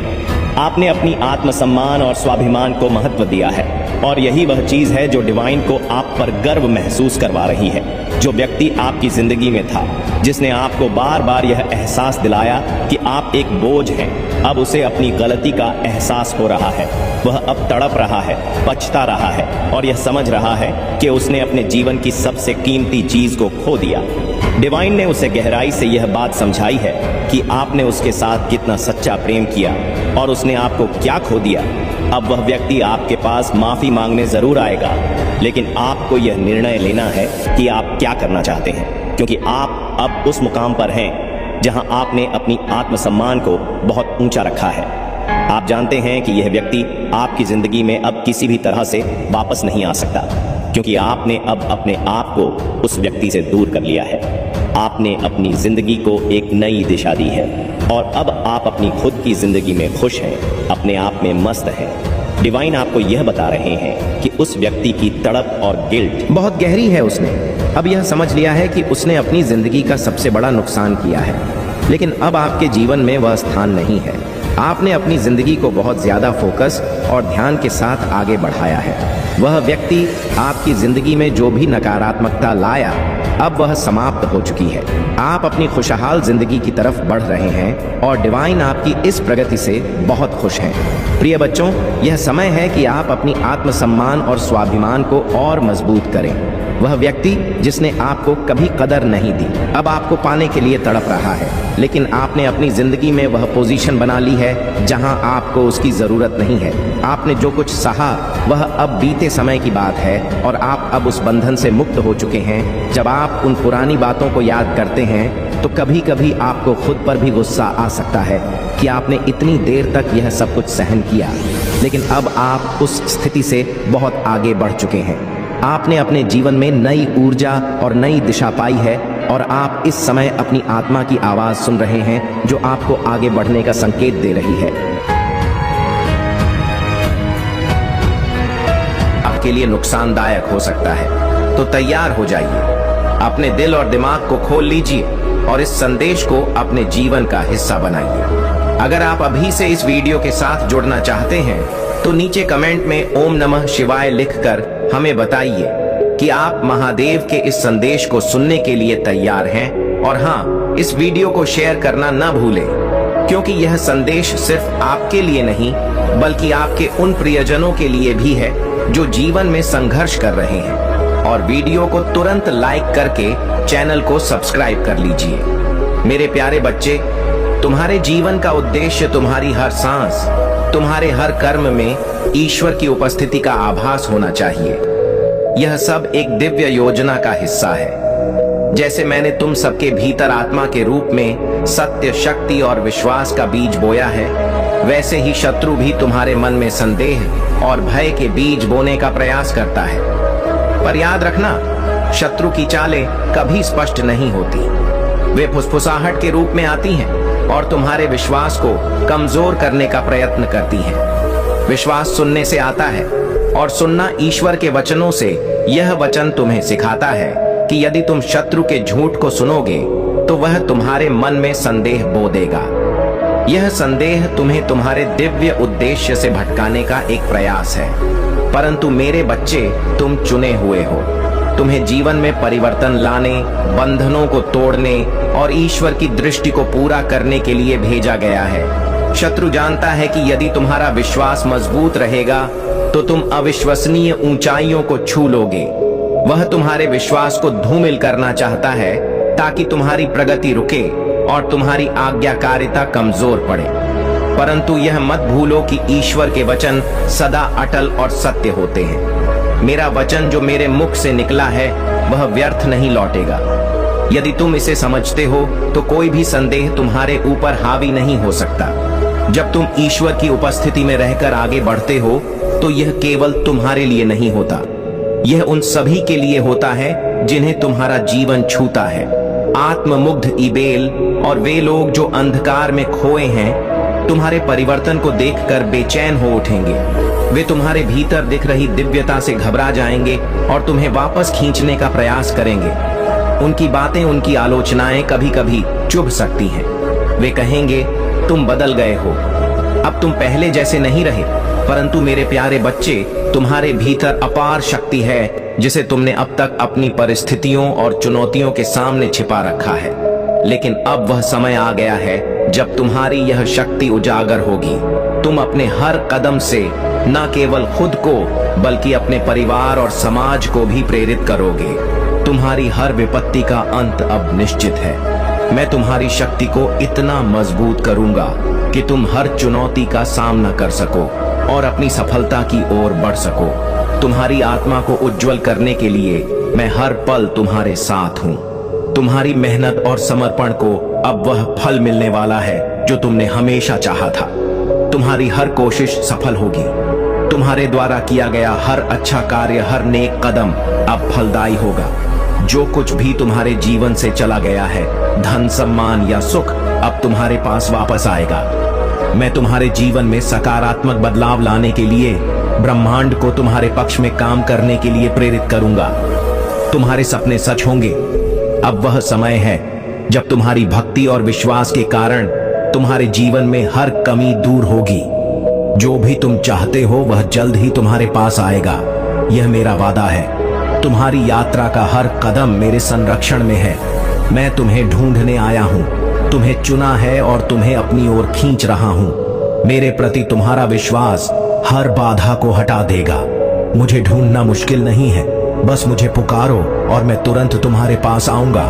Speaker 2: आपने अपनी आत्मसम्मान और स्वाभिमान को महत्व दिया है और यही वह चीज़ है जो डिवाइन को आप पर गर्व महसूस करवा रही है। जो व्यक्ति आपकी जिंदगी में था जिसने आपको बार बार यह एहसास दिलाया कि आप एक बोझ हैं, अब उसे अपनी गलती का एहसास हो रहा है। वह अब तड़प रहा है, पछता रहा है और यह समझ रहा है कि उसने अपने जीवन की सबसे कीमती चीज को खो दिया। डिवाइन ने उसे गहराई से यह बात समझाई है कि आपने उसके साथ कितना सच्चा प्रेम किया और उसने आपको क्या खो दिया। अब वह व्यक्ति आपके पास माफी मांगने जरूर आएगा, लेकिन आपको यह निर्णय लेना है कि आप क्या करना चाहते हैं, क्योंकि आप अब उस मुकाम पर हैं जहां आपने अपनी आत्मसम्मान को बहुत ऊंचा रखा है। आप जानते हैं कि यह व्यक्ति आपकी जिंदगी में अब किसी भी तरह से वापस नहीं आ सकता, क्योंकि आपने अब अपने आप को उस व्यक्ति से दूर कर लिया है। आपने अपनी जिंदगी को एक नई दिशा दी है और अब आप अपनी खुद की जिंदगी में खुश हैं, अपने आप में मस्त हैं। डिवाइन आपको यह बता रहे हैं कि उस व्यक्ति की तड़प और गिल्ट
Speaker 1: बहुत गहरी है। उसने अब यह समझ लिया है कि उसने अपनी जिंदगी का सबसे बड़ा नुकसान किया है, लेकिन अब आपके जीवन में वह स्थान नहीं है। आपने अपनी जिंदगी को बहुत ज्यादा फोकस और ध्यान के साथ आगे बढ़ाया है। वह व्यक्ति आपकी जिंदगी में जो भी नकारात्मकता लाया अब वह समाप्त हो चुकी है। आप अपनी खुशहाल जिंदगी की तरफ बढ़ रहे हैं और डिवाइन आपकी इस प्रगति से बहुत खुश हैं। प्रिय बच्चों, यह समय है कि आप अपनी आत्मसम्मान और स्वाभिमान को और मजबूत करें। वह व्यक्ति जिसने आपको कभी कदर नहीं दी अब आपको पाने के लिए तड़प रहा है, लेकिन आपने अपनी जिंदगी में वह पोजीशन बना ली है जहां आपको उसकी जरूरत नहीं है। आपने जो कुछ सहा वह अब बीते समय की बात है और आप अब उस बंधन से मुक्त हो चुके हैं। जब आप उन पुरानी बातों को याद करते हैं तो कभी कभी आपको खुद पर भी गुस्सा आ सकता है कि आपने इतनी देर तक यह सब कुछ सहन किया, लेकिन अब आप उस स्थिति से बहुत आगे बढ़ चुके हैं। आपने अपने जीवन में नई ऊर्जा और नई दिशा पाई है और आप इस समय अपनी आत्मा की आवाज सुन रहे हैं जो आपको आगे बढ़ने का संकेत दे रही है। आपके लिए नुकसानदायक हो सकता है, तो तैयार हो जाइए। अपने दिल और दिमाग को खोल लीजिए और इस संदेश को अपने जीवन का हिस्सा बनाइए। अगर आप अभी से इस वीडियो के साथ जुड़ना चाहते हैं तो नीचे कमेंट में ओम नमः शिवाय लिखकर हमें बताइए कि आप महादेव के इस संदेश को सुनने के लिए तैयार हैं। और हाँ, इस वीडियो को शेयर करना न भूलें, क्योंकि यह संदेश सिर्फ आपके लिए नहीं बल्कि आपके उन प्रियजनों के लिए भी है जो जीवन में संघर्ष कर रहे हैं। और वीडियो को तुरंत लाइक करके चैनल को सब्सक्राइब कर लीजिए। मेरे प्यारे बच्चे, तुम्हारे जीवन का उद्देश्य तुम्हारी हर सांस, तुम्हारे हर कर्म में ईश्वर की उपस्थिति का आभास होना चाहिए। यह सब एक दिव्य योजना का हिस्सा है। जैसे मैंने तुम सबके भीतर आत्मा के रूप में सत्य, शक्ति और विश्वास का बीज बोया है, वैसे ही शत्रु भी तुम्हारे मन में संदेह और भय के बीज बोने का प्रयास करता है। पर याद रखना, शत्रु की चालें कभी स्पष्ट नहीं होती। वे फुसफुसाहट के रूप में आती हैं और तुम्हारे विश्वास को कमजोर करने का प्रयत्न करती हैं। विश्वास सुनने से आता है और सुनना ईश्वर के वचनों से। यह वचन तुम्हें सिखाता है कि यदि तुम शत्रु के झूठ को सुनोगे तो वह तुम्हारे मन में संदेह बो देगा। यह संदेह तुम्हें तुम्हारे दिव्य उद्देश्य से भटकाने का एक प्रयास है। परंतु मेरे बच्चे, तुम चुने हुए हो। तुम्हें जीवन में परिवर्तन लाने, बंधनों को तोड़ने और ईश्वर की दृष्टि को पूरा करने के लिए भेजा गया है। शत्रु जानता है कि यदि तुम्हारा विश्वास मजबूत रहेगा तो तुम अविश्वसनीय ऊंचाइयों को छू लोगे। वह तुम्हारे विश्वास को धूमिल करना चाहता है ताकि तुम्हारी प्रगति रुके और तुम्हारी आज्ञाकारिता कमजोर पड़े। परंतु यह मत भूलो कि ईश्वर के वचन सदा अटल और सत्य होते हैं। मेरा वचन जो मेरे मुख से निकला है वह व्यर्थ नहीं लौटेगा। यदि तुम इसे समझते हो तो कोई भी संदेह तुम्हारे ऊपर हावी नहीं हो सकता। जब तुम ईश्वर की उपस्थिति में रहकर आगे बढ़ते हो तो यह केवल तुम्हारे लिए नहीं होता, यह उन सभी के लिए होता है जिन्हें तुम्हारा जीवन छूता है। आत्ममुग्ध इबेल और वे लोग जो अंधकार में खोए हैं तुम्हारे परिवर्तन को देखकर बेचैन हो उठेंगे। वे तुम्हारे भीतर दिख रही दिव्यता से घबरा जाएंगे और तुम्हें वापस खींचने का प्रयास करेंगे। उनकी बातें, उनकी आलोचनाएं कभी कभी चुभ सकती हैं। वे कहेंगे, तुम बदल गए हो, अब तुम पहले जैसे नहीं रहे। परंतु मेरे प्यारे बच्चे, तुम्हारे भीतर अपार शक्ति है जिसे तुमने अब तक अपनी परिस्थितियों और चुनौतियों के सामने छिपा रखा है। लेकिन अब वह समय आ गया है जब तुम्हारी यह शक्ति उजागर होगी। तुम अपने हर कदम से न केवल खुद को बल्कि अपने परिवार और समाज को भी प्रेरित करोगे। तुम्हारी हर विपत्ति का अंत अब निश्चित है। मैं तुम्हारी शक्ति को इतना मजबूत करूंगा कि तुम हर चुनौती का सामना कर सको और अपनी सफलता की ओर बढ़ सको। तुम्हारी आत्मा को उज्जवल करने के लिए मैं हर पल तुम्हारे साथ हूँ। तुम्हारी मेहनत और समर्पण को अब वह फल मिलने वाला है जो तुमने हमेशा चाहा था। तुम्हारी हर कोशिश सफल होगी। तुम्हारे द्वारा किया गया हर अच्छा कार्य, हर नेक कदम अब फलदायी होगा। जो कुछ भी तुम्हारे जीवन से चला गया है, धन, सम्मान या सुख, अब तुम्हारे पास वापस आएगा। मैं तुम्हारे जीवन में सकारात्मक बदलाव लाने के लिए ब्रह्मांड को तुम्हारे पक्ष में काम करने के लिए प्रेरित करूंगा। तुम्हारे सपने सच होंगे। अब वह समय है जब तुम्हारी भक्ति और विश्वास के कारण तुम्हारे जीवन में हर कमी दूर होगी। जो भी तुम चाहते हो वह जल्द ही तुम्हारे पास आएगा। यह मेरा वादा है। तुम्हारी यात्रा का हर कदम मेरे संरक्षण में है। मैं तुम्हें ढूंढने आया हूं, तुम्हें चुना है और तुम्हें अपनी ओर खींच रहा हूं। मेरे प्रति तुम्हारा विश्वास हर बाधा को हटा देगा। मुझे ढूंढना मुश्किल नहीं है, बस मुझे पुकारो और मैं तुरंत तुम्हारे पास आऊंगा।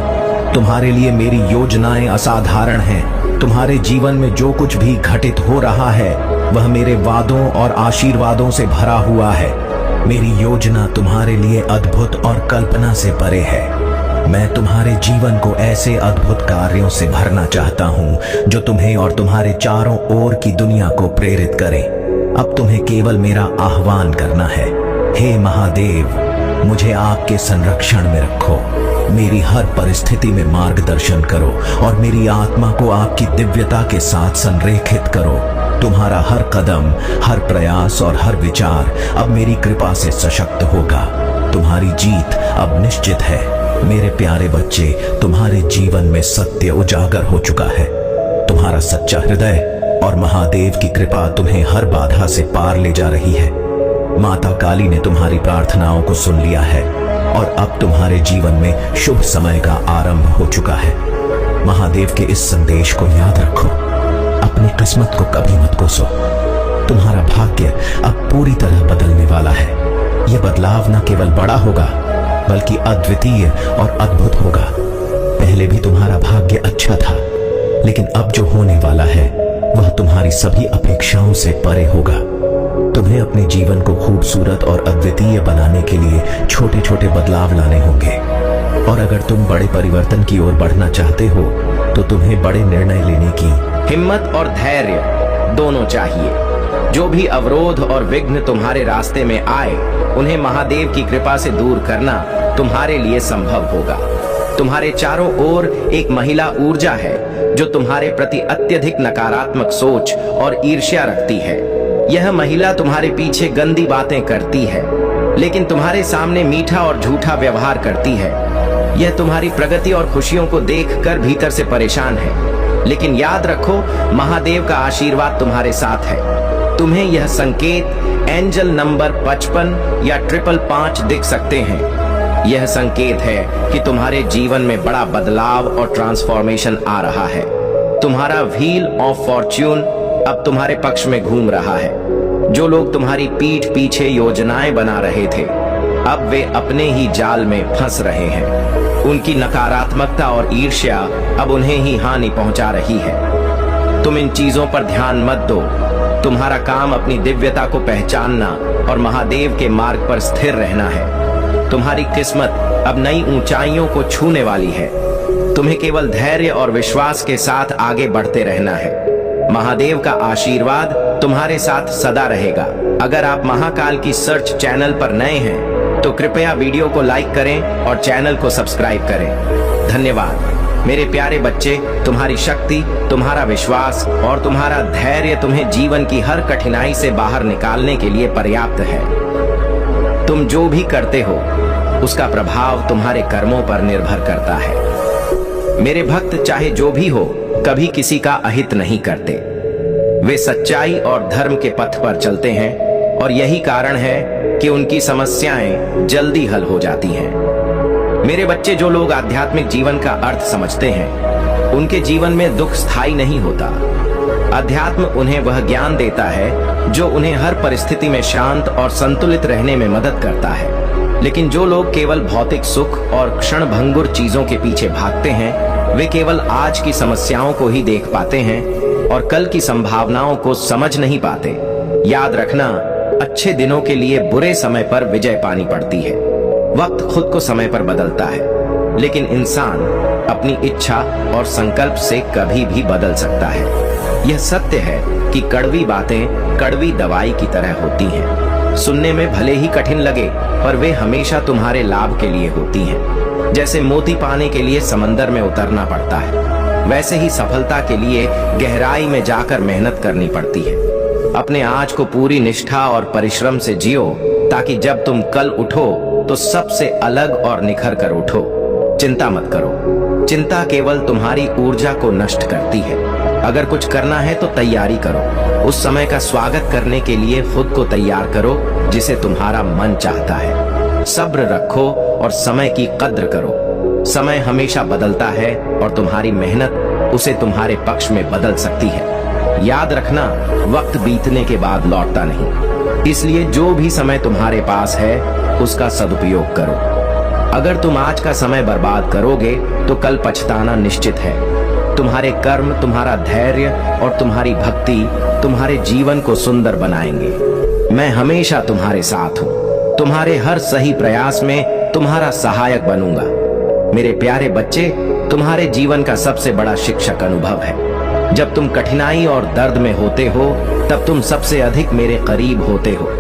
Speaker 1: तुम्हारे लिए मेरी योजनाएं असाधारण हैं। तुम्हारे जीवन में जो कुछ भी घटित हो रहा है वह मेरे वादों और आशीर्वादों से भरा हुआ है। मेरी योजना तुम्हारे लिए अद्भुत और कल्पना से परे है। मैं तुम्हारे जीवन को ऐसे अद्भुत कार्यों से भरना चाहता हूं जो तुम्हें और तुम्हारे चारों ओर की दुनिया को प्रेरित करें। अब तुम्हें केवल मेरा आह्वान करना है। हे महादेव, मुझे आपके संरक्षण में रखो। मेरी हर परिस्थिति में मार्गदर्शन करो और मेरी आत्मा को आपकी दिव्यता के साथ संरेखित करो। तुम्हारा हर कदम, हर प्रयास और हर विचार अब मेरी कृपा से सशक्त होगा। तुम्हारी जीत अब निश्चित है। मेरे प्यारे बच्चे, तुम्हारे जीवन में सत्य उजागर हो चुका है। तुम्हारा सच्चा हृदय और महादेव की कृपा तुम्हें हर बाधा से पार ले जा रही है। माता काली ने तुम्हारी प्रार्थनाओं को सुन लिया है और अब तुम्हारे जीवन में शुभ समय का आरंभ हो चुका है। महादेव के इस संदेश को याद रखो। अपनी किस्मत को कभी मत कोसो। तुम्हारा भाग्य अब पूरी तरह बदलने वाला है। यह बदलाव न केवल बड़ा होगा बल्कि अद्वितीय और अद्भुत होगा। पहले भी तुम्हारा भाग्य अच्छा था, लेकिन अब जो होने वाला है वह तुम्हारी सभी अपेक्षाओं से परे होगा। तुम्हें अपने जीवन को खूबसूरत और अद्वितीय बनाने के लिए छोटे छोटे बदलाव लाने होंगे। और अगर तुम बड़े परिवर्तन की ओर बढ़ना चाहते हो तो तुम्हें बड़े निर्णय लेने की हिम्मत और धैर्य दोनों चाहिए। जो भी अवरोध और विघ्न तुम्हारे रास्ते में आए, उन्हें महादेव की कृपा से दूर करना तुम्हारे लिए संभव होगा। तुम्हारे चारों ओर एक महिला ऊर्जा है जो तुम्हारे प्रति अत्यधिक नकारात्मक सोच और ईर्ष्या रखती है। यह महिला तुम्हारे पीछे गंदी बातें करती है, लेकिन तुम्हारे सामने मीठा और झूठा व्यवहार करती है। यह तुम्हारी प्रगति और खुशियों को देखकर भीतर से परेशान है, लेकिन याद रखो, महादेव का आशीर्वाद तुम्हारे साथ है। तुम्हें यह संकेत एंजल नंबर 55 या 555 दिख सकते हैं। यह संकेत है कि तुम्हारे जीवन में बड़ा बदलाव और ट्रांसफॉर्मेशन आ रहा है। तुम्हारा व्हील ऑफ फॉर्च्यून अब तुम्हारे पक्ष में घूम रहा है। जो लोग तुम्हारी पीठ पीछे योजनाएं बना रहे थे, अब वे अपने ही जाल में फंस रहे हैं। उनकी नकारात्मकता और ईर्ष्या अब उन्हें ही हानि पहुंचा रही है। तुम इन चीजों पर ध्यान मत दो। तुम्हारा काम अपनी दिव्यता को पहचानना और महादेव के मार्ग पर स्थिर रहना है। तुम्हारी किस्मत अब नई ऊंचाइयों को छूने वाली है। तुम्हें केवल धैर्य और विश्वास के साथ आगे बढ़ते रहना है। महादेव का आशीर्वाद तुम्हारे साथ सदा रहेगा। अगर आप महाकाल की सर्च चैनल पर नए हैं तो कृपया वीडियो को लाइक करें और चैनल को सब्सक्राइब करें। धन्यवाद मेरे प्यारे बच्चे। तुम्हारी शक्ति, तुम्हारा विश्वास और तुम्हारा धैर्य तुम्हें जीवन की हर कठिनाई से बाहर निकालने के लिए पर्याप्त है। तुम जो भी करते हो उसका प्रभाव तुम्हारे कर्मों पर निर्भर करता है। मेरे भक्त चाहे जो भी हो, कभी किसी का अहित नहीं करते। वे सच्चाई और धर्म के पथ पर चलते हैं और यही कारण है कि उनकी समस्याएं जल्दी हल हो जाती हैं। मेरे बच्चे, जो लोग आध्यात्मिक जीवन का अर्थ समझते हैं, उनके जीवन में दुख स्थायी नहीं होता। अध्यात्म उन्हें वह ज्ञान देता है जो उन्हें हर परिस्थिति में शांत और संतुलित रहने में मदद करता है। लेकिन जो लोग केवल भौतिक सुख और क्षणभंगुर चीजों के पीछे भागते हैं, वे केवल आज की समस्याओं को ही देख पाते हैं और कल की संभावनाओं को समझ नहीं पाते। याद रखना, अच्छे दिनों के लिए बुरे समय पर विजय पानी पड़ती है। वक्त खुद को समय पर बदलता है, लेकिन इंसान अपनी इच्छा और संकल्प से कभी भी बदल सकता है। यह सत्य है कि कड़वी बातें कड़वी दवाई की तरह होती हैं। सुनने में भले ही कठिन लगे, पर वे हमेशा तुम्हारे लाभ के लिए होती हैं। जैसे मोती पाने के लिए समंदर में उतरना पड़ता है, वैसे ही सफलता के लिए गहराई में जाकर मेहनत करनी पड़ती है। अपने आज को पूरी निष्ठा और परिश्रम से जियो, ताकि जब तुम कल उठो तो सबसे अलग और निखर कर उठो। चिंता मत करो। चिंता केवल तुम्हारी ऊर्जा को नष्ट करती है। अगर कुछ करना है तो तैयारी करो। उस समय का स्वागत करने के लिए खुद को तैयार करो जिसे तुम्हारा मन चाहता है। सब्र रखो और समय की कद्र करो। समय हमेशा बदलता है और तुम्हारी मेहनत उसे तुम्हारे पक्ष में बदल सकती है। याद रखना, वक्त बीतने के बाद लौटता नहीं, इसलिए जो भी समय तुम्हारे पास है उसका सदुपयोग करो। अगर तुम आज का समय बर्बाद करोगे तो कल पछताना निश्चित है। तुम्हारे कर्म, तुम्हारा धैर्य और तुम्हारी भक्ति तुम्हारे जीवन को सुंदर बनाएंगे। मैं हमेशा तुम्हारे साथ हूँ। तुम्हारे हर सही प्रयास में तुम्हारा सहायक बनूंगा। मेरे प्यारे बच्चे, तुम्हारे जीवन का सबसे बड़ा शिक्षक अनुभव है। जब तुम कठिनाई और दर्द में होते हो, तब तुम सबसे अधिक मेरे करीब होते हो।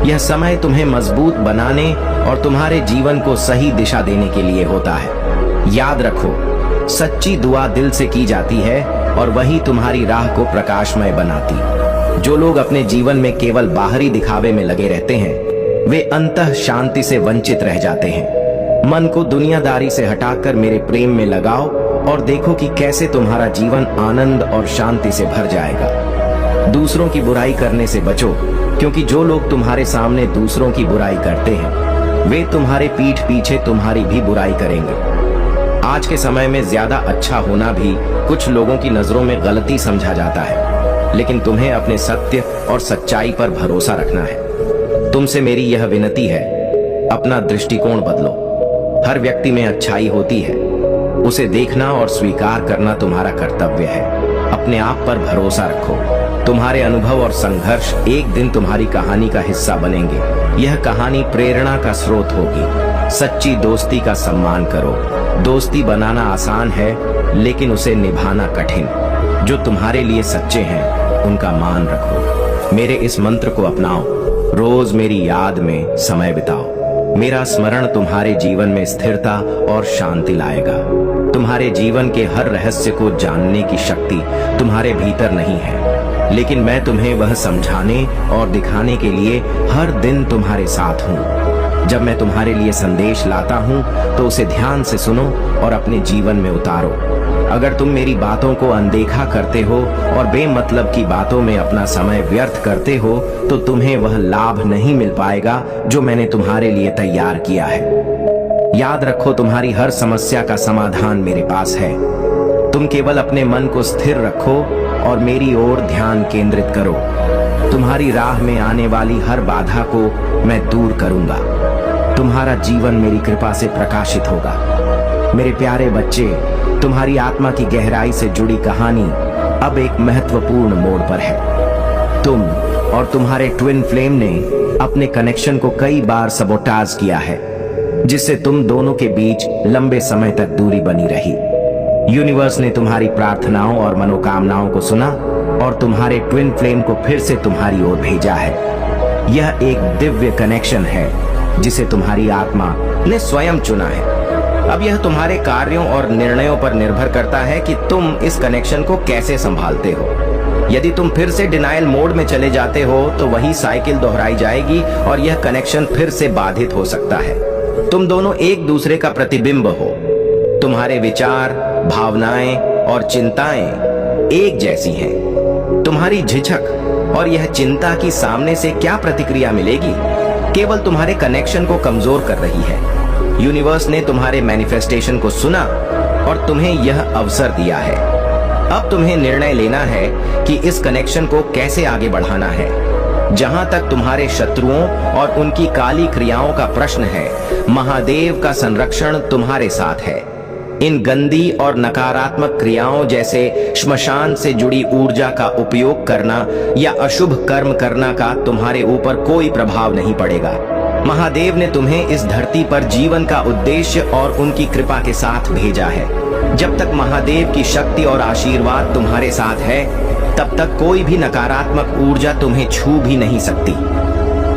Speaker 1: यह समय तुम्हें मजबूत बनाने और तुम्हारे जीवन को सही दिशा देने के लिए होता है। याद रखो, सच्ची दुआ दिल से की जाती है और वही तुम्हारी राह को प्रकाशमय बनाती। जो लोग अपने जीवन में केवल बाहरी दिखावे में लगे रहते हैं, वे अंतः शांति से वंचित रह जाते हैं। मन को दुनियादारी से हटाकर मेरे प्रेम में लगाओ और देखो कि कैसे तुम्हारा जीवन आनंद और शांति से भर जाएगा। दूसरों की बुराई करने से बचो, क्योंकि जो लोग तुम्हारे सामने दूसरों की बुराई करते हैं, वे तुम्हारे पीठ पीछे तुम्हारी भी बुराई करेंगे। आज के समय में ज्यादा अच्छा होना भी कुछ लोगों की नजरों में गलती समझा जाता है, लेकिन तुम्हें अपने सत्य और सच्चाई पर भरोसा रखना है। तुमसे मेरी यह विनती है, अपना दृष्टिकोण बदलो। हर व्यक्ति में अच्छाई होती है, उसे देखना और स्वीकार करना तुम्हारा कर्तव्य है। अपने आप पर भरोसा रखो। तुम्हारे अनुभव और संघर्ष एक दिन तुम्हारी कहानी का हिस्सा बनेंगे। यह कहानी प्रेरणा का स्रोत होगी। सच्ची दोस्ती का सम्मान करो। दोस्ती बनाना आसान है, लेकिन उसे निभाना कठिन। जो तुम्हारे लिए सच्चे हैं, उनका मान रखो। मेरे इस मंत्र को अपनाओ। रोज मेरी याद में समय बिताओ। मेरा स्मरण तुम्हारे जीवन में स्थिरता और शांति लाएगा। तुम्हारे जीवन के हर रहस्य को जानने की शक्ति तुम्हारे भीतर नहीं है, लेकिन मैं तुम्हें वह समझाने और दिखाने के लिए हर दिन तुम्हारे साथ हूँ। जब मैं तुम्हारे लिए संदेश लाता हूँ तो उसे ध्यान से सुनो और अपने जीवन में उतारो। अगर तुम मेरी बातों को अनदेखा करते हो और बेमतलब की बातों में अपना समय व्यर्थ करते हो तो तुम्हें वह लाभ नहीं मिल पाएगा जो मैंने तुम्हारे लिए तैयार किया है। याद रखो, तुम्हारी हर समस्या का समाधान मेरे पास है। तुम केवल अपने मन को स्थिर रखो और मेरी ओर ध्यान केंद्रित करो। तुम्हारी राह में आने वाली हर बाधा को मैं दूर करूंगा। तुम्हारा जीवन मेरी कृपा से प्रकाशित होगा। मेरे प्यारे बच्चे, तुम्हारी आत्मा की गहराई से जुड़ी कहानी अब एक महत्वपूर्ण मोड़ पर है। तुम और तुम्हारे ट्विन फ्लेम ने अपने कनेक्शन को कई बार सबोटाज किया है, जिससे तुम दोनों के बीच लंबे समय तक दूरी बनी रही। यूनिवर्स ने तुम्हारी प्रार्थनाओं और मनोकामनाओं को सुना और तुम्हारे ट्विन फ्लेम को फिर से तुम्हारी ओर भेजा है। यह एक दिव्य कनेक्शन है जिसे तुम्हारी आत्मा ने स्वयं चुना है। अब यह तुम्हारे कार्यों और निर्णयों पर निर्भर करता है कि तुम इस कनेक्शन को कैसे संभालते हो। यदि तुम फिर से डिनायल मोड में चले जाते हो तो वही साइकिल दोहराई जाएगी और यह कनेक्शन फिर से बाधित हो सकता है। तुम दोनों एक दूसरे का प्रतिबिंब हो। तुम्हारे विचार, भावनाएं और चिंताएं एक जैसी हैं। तुम्हारी झिझक और यह चिंता की सामने से क्या प्रतिक्रिया मिलेगी केवल तुम्हारे कनेक्शन को कमजोर कर रही है। यूनिवर्स ने तुम्हारे मैनिफेस्टेशन को सुना और तुम्हें यह अवसर दिया है। अब तुम्हें निर्णय लेना है कि इस कनेक्शन को कैसे आगे बढ़ाना है। जहां तक तुम्हारे शत्रुओं और उनकी काली क्रियाओं का प्रश्न है, महादेव का संरक्षण तुम्हारे साथ है। इन गंदी और नकारात्मक क्रियाओं जैसे श्मशान से जुड़ी ऊर्जा का उपयोग करना या अशुभ कर्म करना का तुम्हारे ऊपर कोई प्रभाव नहीं पड़ेगा। महादेव ने तुम्हें इस धरती पर जीवन का उद्देश्य और उनकी कृपा के साथ भेजा है। जब तक महादेव की शक्ति और आशीर्वाद तुम्हारे साथ है, तब तक कोई भी नकारात्मक ऊर्जा तुम्हें छू भी नहीं सकती।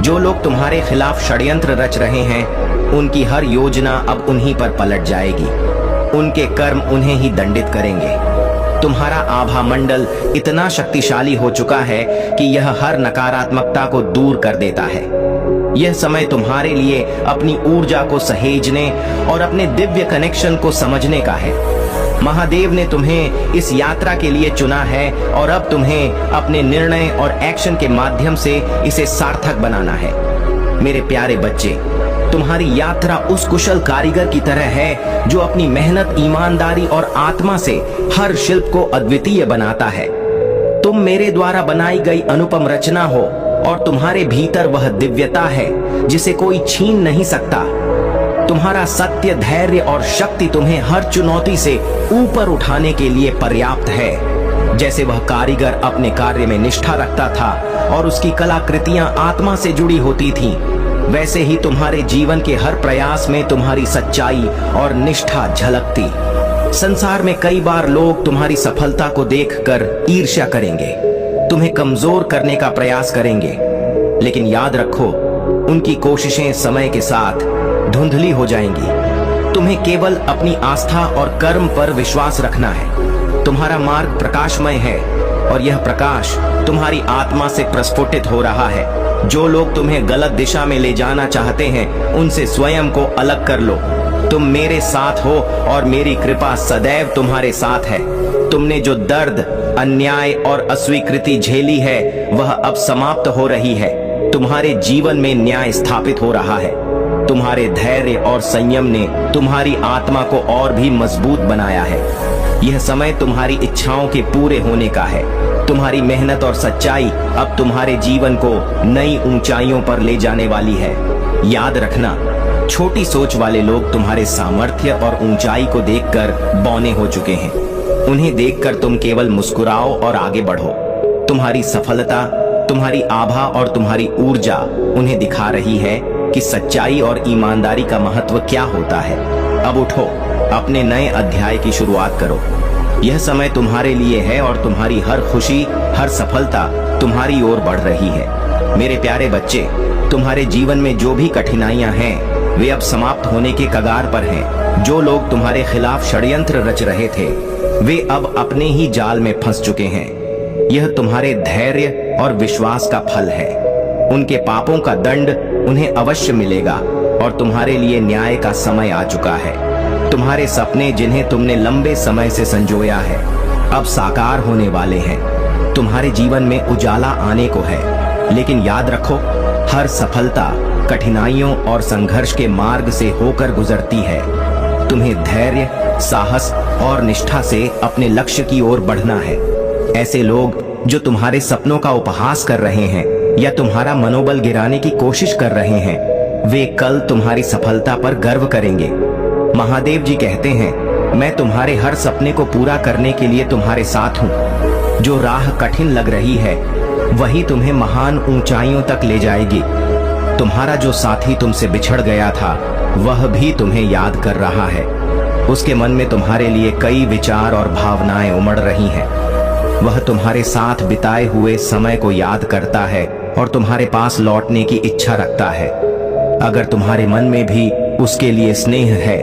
Speaker 1: जो लोग तुम्हारे खिलाफ षड्यंत्र रच रहे हैं, उनकी हर योजना अब उन्हीं पर पलट जाएगी। उनके कर्म उन्हें ही दंडित करेंगे। तुम्हारा आभा मंडल इतना शक्तिशाली हो चुका है कि यह हर नकारात्मकता को दूर कर देता है। यह समय तुम्हारे लिए अपनी ऊर्जा को सहेजने और अपने दिव्य कनेक्शन को समझने का है। महादेव ने तुम्हें इस यात्रा के लिए चुना है और अब तुम्हें अपने निर्णय और एक्शन के माध्यम से इसे सार्थक बनाना है। मेरे प्यारे बच्चे, तुम्हारी यात्रा उस कुशल कारीगर की तरह है जो अपनी मेहनत, ईमानदारी और आत्मा से हर शिल्प को अद्वितीय बनाता है। तुम मेरे द्वारा बनाई गई अनुपम रचना हो और तुम्हारे भीतर वह दिव्यता है जिसे कोई छीन नहीं सकता। तुम्हारा सत्य, धैर्य और शक्ति तुम्हें हर चुनौती से ऊपर उठाने के लिए पर्याप्त है। जैसे वह कारीगर अपने कार्य में निष्ठा रखता था और उसकी कलाकृतियां आत्मा से जुड़ी होती थीं, वैसे ही तुम्हारे जीवन के हर प्रयास में तुम्हारी सच्चाई और निष्ठा झलकती। संसार में कई बार लोग तुम्हारी सफलता को देखकर ईर्ष्या करेंगे, तुम्हें कमजोर करने का प्रयास करेंगे, लेकिन याद रखो, उनकी कोशिशें समय के साथ धुंधली हो जाएंगी। तुम्हें केवल अपनी आस्था और कर्म पर विश्वास रखना है। तुम्हारा मार्ग प्रकाशमय है और यह प्रकाश तुम्हारी आत्मा से प्रस्फुटित हो रहा है। जो लोग तुम्हें गलत दिशा में ले जाना चाहते हैं, उनसे स्वयं को अलग कर लो। तुम मेरे साथ हो और मेरी कृपा सदैव तुम्हारे साथ है। तुमने जो दर्द, अन्याय और अस्वीकृति झेली है, वह अब समाप्त हो रही है। तुम्हारे जीवन में न्याय स्थापित हो रहा है। तुम्हारे धैर्य और संयम ने तुम्हारी आत्मा को और भी मजबूत बनाया है। यह समय तुम्हारी इच्छाओं के पूरे होने का है। तुम्हारी मेहनत और सच्चाई अब तुम्हारे जीवन को नई ऊंचाइयों पर ले जाने वाली है। याद रखना, छोटी सोच वाले लोग तुम्हारे सामर्थ्य और ऊंचाई को देखकर बौने हो चुके हैं। उन्हें देखकर तुम केवल मुस्कुराओ और आगे बढ़ो। तुम्हारी सफलता, तुम्हारी आभा और तुम्हारी ऊर्जा उन्हें दिखा रही है कि सच्चाई और ईमानदारी का महत्व क्या होता है। अब उठो, अपने नए अध्याय की शुरुआत करो। यह समय तुम्हारे लिए है और तुम्हारी हर खुशी, हर सफलता तुम्हारी ओर बढ़ रही है। मेरे प्यारे बच्चे, तुम्हारे जीवन में जो भी कठिनाइयां हैं, वे अब समाप्त होने के कगार पर हैं। जो लोग तुम्हारे खिलाफ षड्यंत्र रच रहे थे वे अब अपने ही जाल में फंस चुके हैं। यह तुम्हारे धैर्य और विश्वास का फल है। उनके पापों का दंड उन्हें अवश्य मिलेगा और तुम्हारे लिए न्याय का समय आ चुका है। तुम्हारे सपने जिन्हें तुमने लंबे समय से संजोया है अब साकार होने वाले हैं। तुम्हारे जीवन में उजाला आने को है, लेकिन याद रखो हर सफलता कठिनाइयों और संघर्ष के मार्ग से होकर गुजरती है। तुम्हें धैर्य, साहस और निष्ठा से अपने लक्ष्य की ओर बढ़ना है। ऐसे लोग जो तुम्हारे सपनों का उपहास कर रहे हैं या तुम्हारा मनोबल गिराने की कोशिश कर रहे हैं, वे कल तुम्हारी सफलता पर गर्व करेंगे। महादेव जी कहते हैं, मैं तुम्हारे हर सपने को पूरा करने के लिए तुम्हारे साथ हूँ। जो राह कठिन लग रही है वही तुम्हें महान ऊंचाइयों तक ले जाएगी। तुम्हारा जो साथी तुमसे बिछड़ गया था वह भी तुम्हें याद कर रहा है। उसके मन में तुम्हारे लिए कई विचार और भावनाएं उमड़ रही हैं। वह तुम्हारे साथ बिताए हुए समय को याद करता है और तुम्हारे पास लौटने की इच्छा रखता है। अगर तुम्हारे मन में भी उसके लिए स्नेह है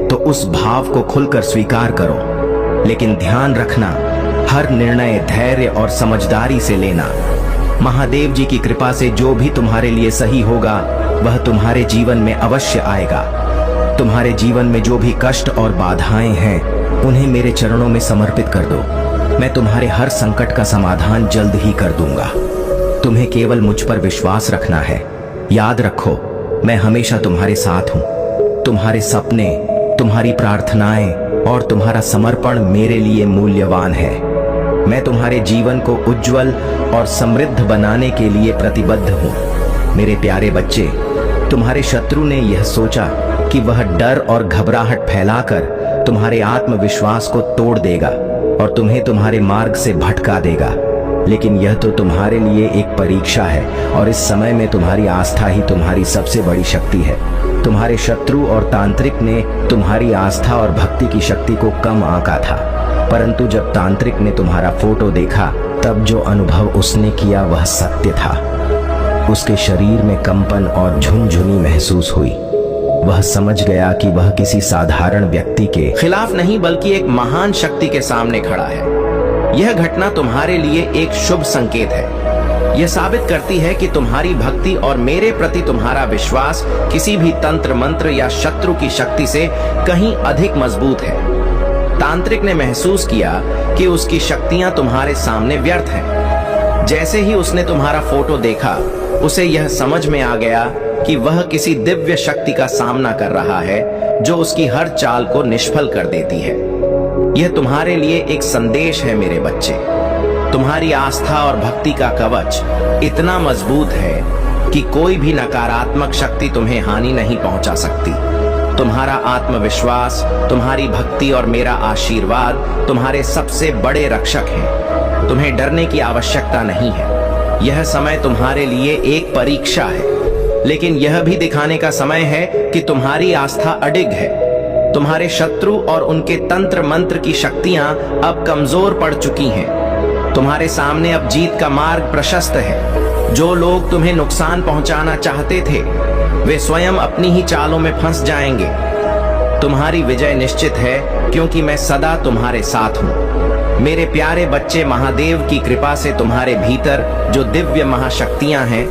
Speaker 1: तो उस भाव को खुलकर स्वीकार करो, लेकिन ध्यान रखना हर निर्णय धैर्य और समझदारी से लेना। महादेव जी की कृपा से जो भी तुम्हारे लिए सही होगा वह तुम्हारे जीवन में अवश्य आएगा। तुम्हारे जीवन में जो भी कष्ट और बाधाएं हैं उन्हें मेरे चरणों में समर्पित कर दो। मैं तुम्हारे हर संकट का समाधान जल्द ही कर दूंगा। तुम्हें केवल मुझ पर विश्वास रखना है। याद रखो, मैं हमेशा तुम्हारे साथ हूँ। तुम्हारे सपने, तुम्हारी प्रार्थनाएं और तुम्हारा समर्पण मेरे लिए मूल्यवान है। मैं तुम्हारे जीवन को उज्जवल और समृद्ध बनाने के लिए प्रतिबद्ध हूँ। मेरे प्यारे बच्चे, तुम्हारे शत्रु ने यह सोचा कि वह डर और घबराहट फैलाकर तुम्हारे आत्मविश्वास को तोड़ देगा और तुम्हें तुम्हारे मार्ग से भटका देगा, लेकिन यह तो तुम्हारे लिए एक परीक्षा है और इस समय में तुम्हारी आस्था ही तुम्हारी सबसे बड़ी शक्ति है। तुम्हारे शत्रु और तांत्रिक ने तुम्हारी आस्था और भक्ति की शक्ति को कम आंका था, परंतु जब तांत्रिक ने तुम्हारा फोटो देखा तब जो अनुभव उसने किया वह सत्य था। उसके शरीर में कंपन और झुनझुनी महसूस हुई। वह समझ गया कि वह किसी साधारण व्यक्ति के खिलाफ नहीं बल्कि एक महान शक्ति के सामने खड़ा है। यह घटना तुम्हारे लिए एक शुभ संकेत है। यह साबित करती है कि तुम्हारी भक्ति और मेरे प्रति तुम्हारा विश्वास किसी भी तंत्र मंत्र या शत्रु की शक्ति से कहीं अधिक मजबूत है। तांत्रिक ने महसूस किया कि उसकी शक्तियां तुम्हारे सामने व्यर्थ हैं। जैसे ही उसने तुम्हारा फोटो देखा उसे यह समझ में आ गया कि वह किसी दिव्य शक्ति का सामना कर रहा है जो उसकी हर चाल को निष्फल कर देती है। यह तुम्हारे लिए एक संदेश है मेरे बच्चे। तुम्हारी आस्था और भक्ति का कवच इतना मजबूत है कि कोई भी नकारात्मक शक्ति तुम्हें हानि नहीं पहुंचा सकती। तुम्हारा आत्मविश्वास, तुम्हारी भक्ति और मेरा आशीर्वाद तुम्हारे सबसे बड़े रक्षक हैं। तुम्हें डरने की आवश्यकता नहीं है। यह समय तुम्हारे लिए एक परीक्षा है, लेकिन यह भी दिखाने का समय है कि तुम्हारी आस्था अडिग है। तुम्हारे शत्रु और उनके तंत्र मंत्र की शक्तियां अब कमजोर पड़ चुकी हैं। तुम्हारे सामने अब जीत का मार्ग प्रशस्त है। जो लोग तुम्हें नुकसान पहुंचाना चाहते थे वे स्वयं अपनी ही चालों में फंस जाएंगे। तुम्हारी विजय निश्चित है क्योंकि मैं सदा तुम्हारे साथ हूँ। मेरे प्यारे बच्चे, महादेव की कृपा से तुम्हारे भीतर जो दिव्य महाशक्तियां हैं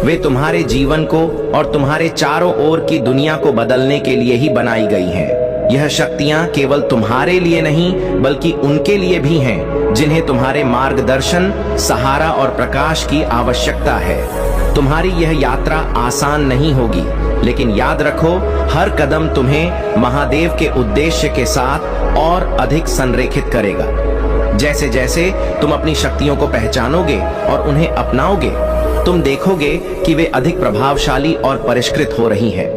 Speaker 1: वे तुम्हारे जीवन को और तुम्हारे चारों ओर की दुनिया को बदलने के लिए ही बनाई गई हैं। यह शक्तियां केवल तुम्हारे लिए नहीं बल्कि उनके लिए भी हैं जिन्हें तुम्हारे मार्गदर्शन, सहारा और प्रकाश की आवश्यकता है। तुम्हारी यह यात्रा आसान नहीं होगी, लेकिन याद रखो हर कदम तुम्हें महादेव के उद्देश्य के साथ और अधिक संरेखित करेगा। जैसे जैसे तुम अपनी शक्तियों को पहचानोगे और उन्हें अपनाओगे, तुम देखोगे कि वे अधिक प्रभावशाली और परिष्कृत हो रही हैं।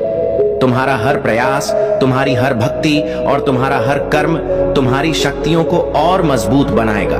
Speaker 1: तुम्हारा हर प्रयास, तुम्हारी हर भक्ति और तुम्हारा हर कर्म तुम्हारी शक्तियों को और मजबूत बनाएगा।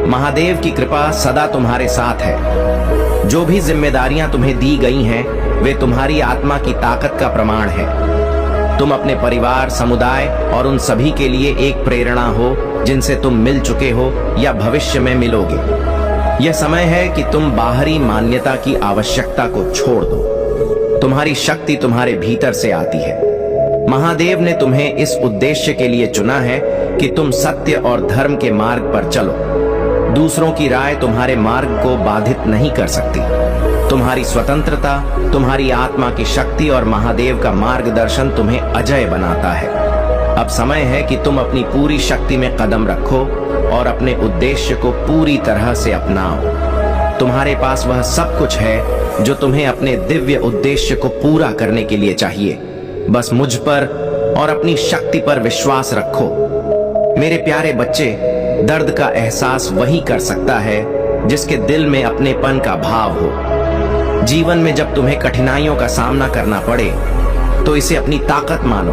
Speaker 1: महादेव की कृपा सदा तुम्हारे साथ है। जो भी जिम्मेदारियां तुम्हें दी गई हैं वे तुम्हारी आत्मा की ताकत का प्रमाण है। तुम अपने परिवार, समुदाय और उन सभी के लिए एक प्रेरणा हो जिनसे तुम मिल चुके हो या भविष्य में मिलोगे। यह समय है कि तुम बाहरी मान्यता की आवश्यकता को छोड़ दो। तुम्हारी शक्ति तुम्हारे भीतर से आती है। महादेव ने तुम्हें इस उद्देश्य के लिए चुना है कि तुम सत्य और धर्म के मार्ग पर चलो। दूसरों की राय तुम्हारे मार्ग को बाधित नहीं कर सकती। तुम्हारी स्वतंत्रता, तुम्हारी आत्मा की शक्ति और महादेव का मार्गदर्शन तुम्हें अजय बनाता है। अब समय है कि तुम अपनी पूरी शक्ति में कदम रखो और अपने उद्देश्य को पूरी तरह से अपनाओ। तुम्हारे पास वह सब कुछ है जो तुम्हें अपने दिव्य उद्देश्य को पूरा करने के लिए चाहिए। बस मुझ पर और अपनी शक्ति पर विश्वास रखो। मेरे प्यारे बच्चे, दर्द का एहसास वही कर सकता है जिसके दिल में अपनेपन का भाव हो। जीवन में जब तुम्हें कठिनाइयों का सामना करना पड़े तो इसे अपनी ताकत मानो